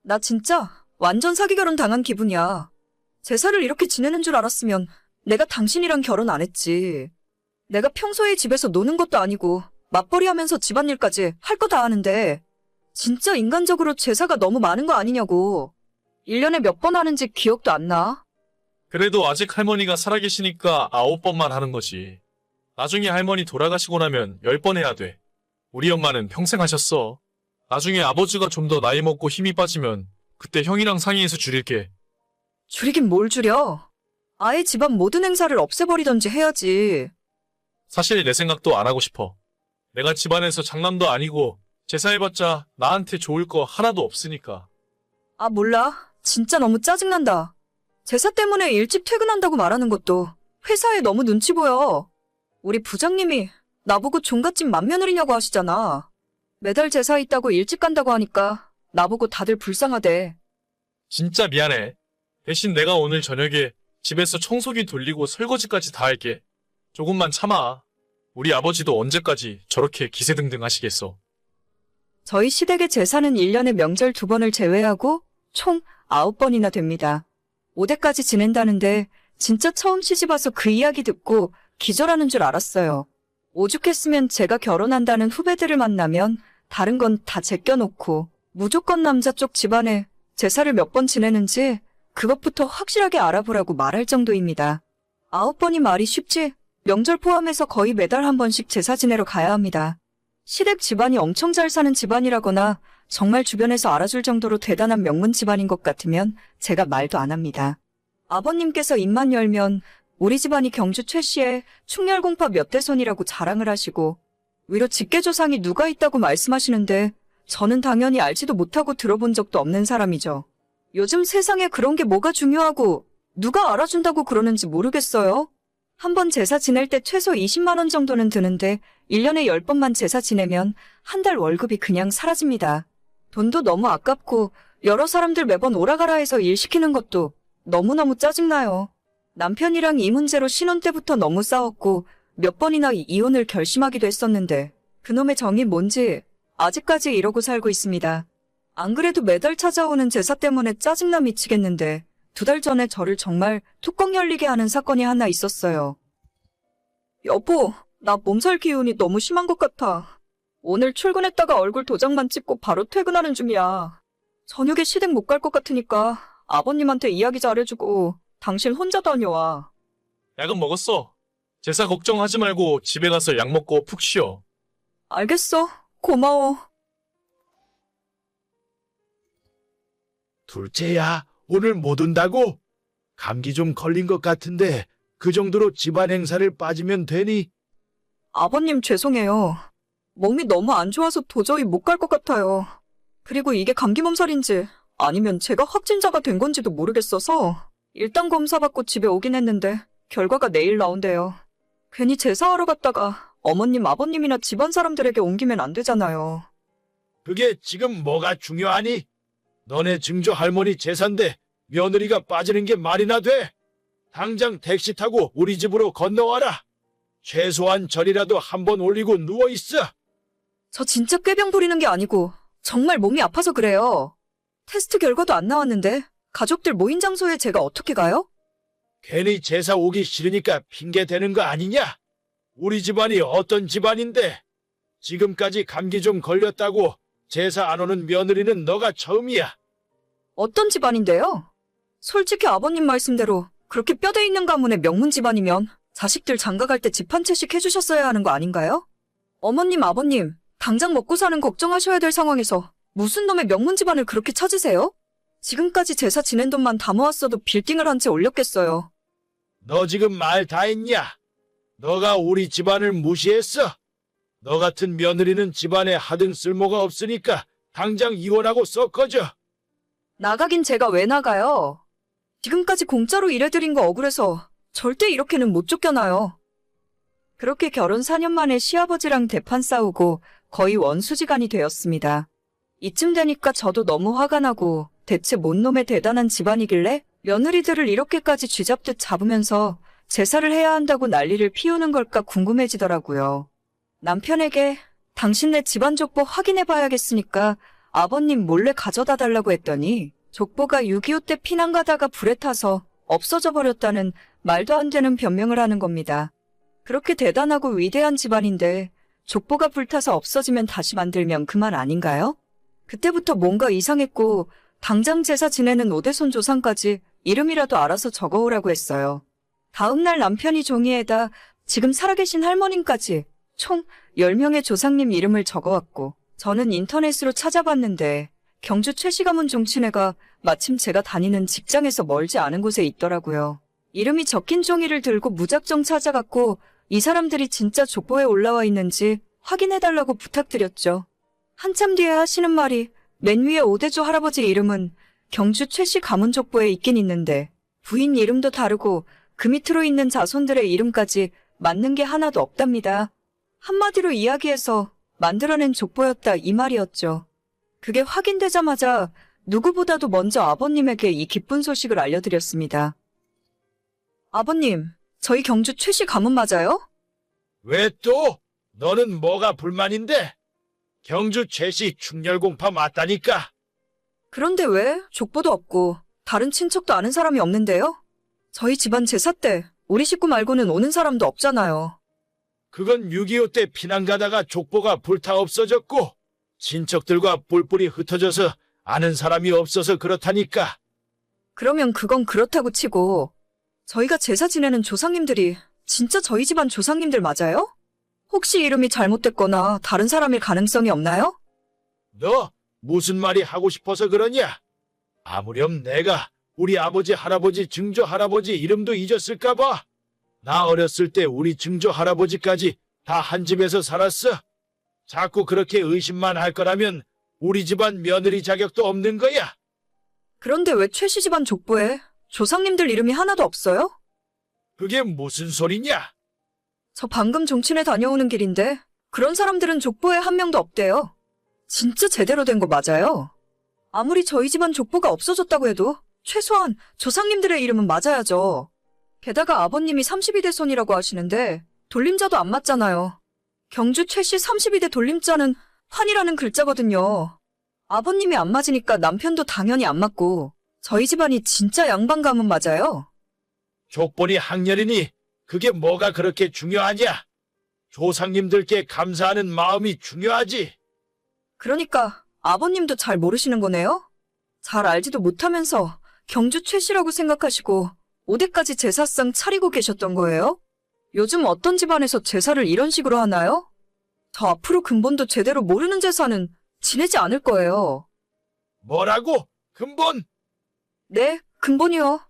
나 진짜 완전 사기 결혼 당한 기분이야. 제사를 이렇게 지내는 줄 알았으면 내가 당신이랑 결혼 안 했지. 내가 평소에 집에서 노는 것도 아니고 맞벌이 하면서 집안일까지 할 거 다 하는데 진짜 인간적으로 제사가 너무 많은 거 아니냐고. 1년에 몇 번 하는지 기억도 안 나. 그래도 아직 할머니가 살아계시니까 9번만 하는 거지. 나중에 할머니 돌아가시고 나면 10번 해야 돼. 우리 엄마는 평생 하셨어. 나중에 아버지가 좀 더 나이 먹고 힘이 빠지면 그때 형이랑 상의해서 줄일게. 줄이긴 뭘 줄여. 아예 집안 모든 행사를 없애버리던지 해야지. 사실 내 생각도 안 하고 싶어. 내가 집안에서 장남도 아니고 제사해봤자 나한테 좋을 거 하나도 없으니까. 아, 몰라. 진짜 너무 짜증난다. 제사 때문에 일찍 퇴근한다고 말하는 것도 회사에 너무 눈치 보여. 우리 부장님이 나보고 종갓집 맏며느리냐고 하시잖아. 매달 제사 있다고 일찍 간다고 하니까 나보고 다들 불쌍하대. 진짜 미안해. 대신 내가 오늘 저녁에 집에서 청소기 돌리고 설거지까지 다 할게. 조금만 참아. 우리 아버지도 언제까지 저렇게 기세등등 하시겠어. 저희 시댁의 제사는 1년에 명절 2번을 제외하고 총 9번이나 됩니다. 5대까지 지낸다는데 진짜 처음 시집와서 그 이야기 듣고 기절하는 줄 알았어요. 오죽했으면 제가 결혼한다는 후배들을 만나면 다른 건 다 제껴놓고 무조건 남자 쪽 집안에 제사를 몇 번 지내는지 그것부터 확실하게 알아보라고 말할 정도입니다. 9번이 말이 쉽지 명절 포함해서 거의 매달 한 번씩 제사 지내러 가야 합니다. 시댁 집안이 엄청 잘 사는 집안이라거나 정말 주변에서 알아줄 정도로 대단한 명문 집안인 것 같으면 제가 말도 안 합니다. 아버님께서 입만 열면 우리 집안이 경주 최씨의 충렬공파 몇 대손이라고 자랑을 하시고 위로 직계조상이 누가 있다고 말씀하시는데 저는 당연히 알지도 못하고 들어본 적도 없는 사람이죠. 요즘 세상에 그런 게 뭐가 중요하고 누가 알아준다고 그러는지 모르겠어요. 한 번 제사 지낼 때 최소 20만 원 정도는 드는데 1년에 10번만 제사 지내면 한 달 월급이 그냥 사라집니다. 돈도 너무 아깝고 여러 사람들 매번 오라가라 해서 일 시키는 것도 너무너무 짜증나요. 남편이랑 이 문제로 신혼 때부터 너무 싸웠고 몇 번이나 이혼을 결심하기도 했었는데 그놈의 정이 뭔지 아직까지 이러고 살고 있습니다. 안 그래도 매달 찾아오는 제사 때문에 짜증나 미치겠는데 2달 전에 저를 정말 뚜껑 열리게 하는 사건이 하나 있었어요. 여보, 나 몸살 기운이 너무 심한 것 같아. 오늘 출근했다가 얼굴 도장만 찍고 바로 퇴근하는 중이야. 저녁에 시댁 못 갈 것 같으니까 아버님한테 이야기 잘해주고 당신 혼자 다녀와. 약은 먹었어. 제사 걱정하지 말고 집에 가서 약 먹고 푹 쉬어. 알겠어. 고마워. 둘째야, 오늘 못 온다고? 감기 좀 걸린 것 같은데 그 정도로 집안 행사를 빠지면 되니? 아버님 죄송해요. 몸이 너무 안 좋아서 도저히 못 갈 것 같아요. 그리고 이게 감기 몸살인지 아니면 제가 확진자가 된 건지도 모르겠어서 일단 검사받고 집에 오긴 했는데 결과가 내일 나온대요. 괜히 제사하러 갔다가 어머님, 아버님이나 집안 사람들에게 옮기면 안 되잖아요. 그게 지금 뭐가 중요하니? 너네 증조 할머니 제사인데 며느리가 빠지는 게 말이나 돼? 당장 택시 타고 우리 집으로 건너와라. 최소한 절이라도 한번 올리고 누워있어. 저 진짜 꾀병 부리는 게 아니고 정말 몸이 아파서 그래요. 테스트 결과도 안 나왔는데 가족들 모인 장소에 제가 어떻게 가요? 괜히 제사 오기 싫으니까 핑계 대는 거 아니냐? 우리 집안이 어떤 집안인데 지금까지 감기 좀 걸렸다고 제사 안 오는 며느리는 너가 처음이야. 어떤 집안인데요? 솔직히 아버님 말씀대로 그렇게 뼈대 있는 가문의 명문 집안이면 자식들 장가갈 때 집 한 채씩 해주셨어야 하는 거 아닌가요? 어머님, 아버님, 당장 먹고 사는 걱정하셔야 될 상황에서 무슨 놈의 명문 집안을 그렇게 찾으세요? 지금까지 제사 지낸 돈만 다 모았어도 빌딩을 한 채 올렸겠어요. 너 지금 말 다 했냐? 너가 우리 집안을 무시했어? 너 같은 며느리는 집안에 하등 쓸모가 없으니까 당장 이혼하고 썩 꺼져. 나가긴 제가 왜 나가요? 지금까지 공짜로 일해드린 거 억울해서 절대 이렇게는 못 쫓겨나요. 그렇게 결혼 4년 만에 시아버지랑 대판 싸우고 거의 원수지간이 되었습니다. 이쯤 되니까 저도 너무 화가 나고 대체 뭔 놈의 대단한 집안이길래 며느리들을 이렇게까지 쥐잡듯 잡으면서 제사를 해야 한다고 난리를 피우는 걸까 궁금해지더라고요. 남편에게 당신네 집안 족보 확인해봐야겠으니까 아버님 몰래 가져다 달라고 했더니 족보가 6.25 때 피난 가다가 불에 타서 없어져 버렸다는 말도 안 되는 변명을 하는 겁니다. 그렇게 대단하고 위대한 집안인데 족보가 불타서 없어지면 다시 만들면 그만 아닌가요? 그때부터 뭔가 이상했고 당장 제사 지내는 오대손 조상까지 이름이라도 알아서 적어오라고 했어요. 다음날 남편이 종이에다 지금 살아계신 할머님까지 총 10명의 조상님 이름을 적어왔고 저는 인터넷으로 찾아봤는데 경주 최씨 가문 종친회가 마침 제가 다니는 직장에서 멀지 않은 곳에 있더라고요. 이름이 적힌 종이를 들고 무작정 찾아갔고 이 사람들이 진짜 족보에 올라와 있는지 확인해달라고 부탁드렸죠. 한참 뒤에 하시는 말이 맨 위에 오대조 할아버지 이름은 경주 최씨 가문 족보에 있긴 있는데 부인 이름도 다르고 그 밑으로 있는 자손들의 이름까지 맞는 게 하나도 없답니다. 한마디로 이야기해서 만들어낸 족보였다 이 말이었죠. 그게 확인되자마자 누구보다도 먼저 아버님에게 이 기쁜 소식을 알려드렸습니다. 아버님, 저희 경주 최씨 가문 맞아요? 왜 또? 너는 뭐가 불만인데? 경주 최씨 충렬공파 맞다니까. 그런데 왜 족보도 없고 다른 친척도 아는 사람이 없는데요? 저희 집안 제사 때 우리 식구 말고는 오는 사람도 없잖아요. 그건 6.25 때 피난 가다가 족보가 불타 없어졌고 친척들과 뿔뿔이 흩어져서 아는 사람이 없어서 그렇다니까. 그러면 그건 그렇다고 치고 저희가 제사 지내는 조상님들이 진짜 저희 집안 조상님들 맞아요? 혹시 이름이 잘못됐거나 다른 사람일 가능성이 없나요? 너 무슨 말이 하고 싶어서 그러냐? 아무렴 내가 우리 아버지 할아버지 증조 할아버지 이름도 잊었을까 봐. 나 어렸을 때 우리 증조 할아버지까지 다 한 집에서 살았어. 자꾸 그렇게 의심만 할 거라면 우리 집안 며느리 자격도 없는 거야. 그런데 왜 최씨 집안 족보에 조상님들 이름이 하나도 없어요? 그게 무슨 소리냐? 저 방금 종친회 다녀오는 길인데 그런 사람들은 족보에 한 명도 없대요. 진짜 제대로 된 거 맞아요? 아무리 저희 집안 족보가 없어졌다고 해도 최소한 조상님들의 이름은 맞아야죠. 게다가 아버님이 32대 손이라고 하시는데 돌림자도 안 맞잖아요. 경주 최씨 32대 돌림자는 환이라는 글자거든요. 아버님이 안 맞으니까 남편도 당연히 안 맞고 저희 집안이 진짜 양반 가문 맞아요. 족본이 학렬이니 그게 뭐가 그렇게 중요하냐? 조상님들께 감사하는 마음이 중요하지. 그러니까 아버님도 잘 모르시는 거네요? 잘 알지도 못하면서 경주 최씨라고 생각하시고 5대까지 제사상 차리고 계셨던 거예요? 요즘 어떤 집안에서 제사를 이런 식으로 하나요? 저 앞으로 근본도 제대로 모르는 제사는 지내지 않을 거예요. 뭐라고? 근본? 네, 근본이요.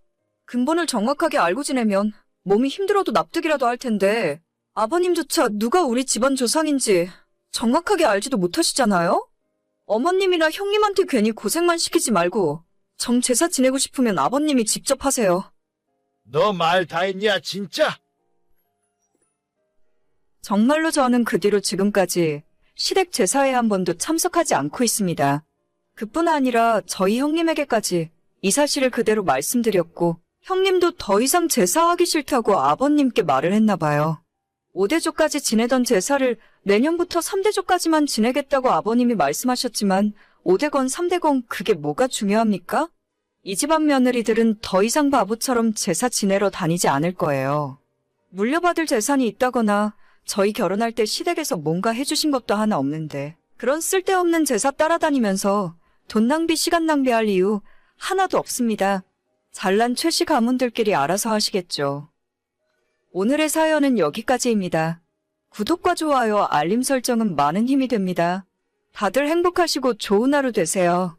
근본을 정확하게 알고 지내면 몸이 힘들어도 납득이라도 할 텐데 아버님조차 누가 우리 집안 조상인지 정확하게 알지도 못하시잖아요? 어머님이나 형님한테 괜히 고생만 시키지 말고 정 제사 지내고 싶으면 아버님이 직접 하세요. 너 말 다 했냐, 진짜? 정말로 저는 그 뒤로 지금까지 시댁 제사에 한 번도 참석하지 않고 있습니다. 그뿐 아니라 저희 형님에게까지 이 사실을 그대로 말씀드렸고 형님도 더 이상 제사하기 싫다고 아버님께 말을 했나 봐요. 5대조까지 지내던 제사를 내년부터 3대조까지만 지내겠다고 아버님이 말씀하셨지만 5대건 3대건 그게 뭐가 중요합니까? 이 집안 며느리들은 더 이상 바보처럼 제사 지내러 다니지 않을 거예요. 물려받을 재산이 있다거나 저희 결혼할 때 시댁에서 뭔가 해주신 것도 하나 없는데 그런 쓸데없는 제사 따라다니면서 돈 낭비 시간 낭비할 이유 하나도 없습니다. 잘난 최씨 가문들끼리 알아서 하시겠죠. 오늘의 사연은 여기까지입니다. 구독과 좋아요, 알림 설정은 많은 힘이 됩니다. 다들 행복하시고 좋은 하루 되세요.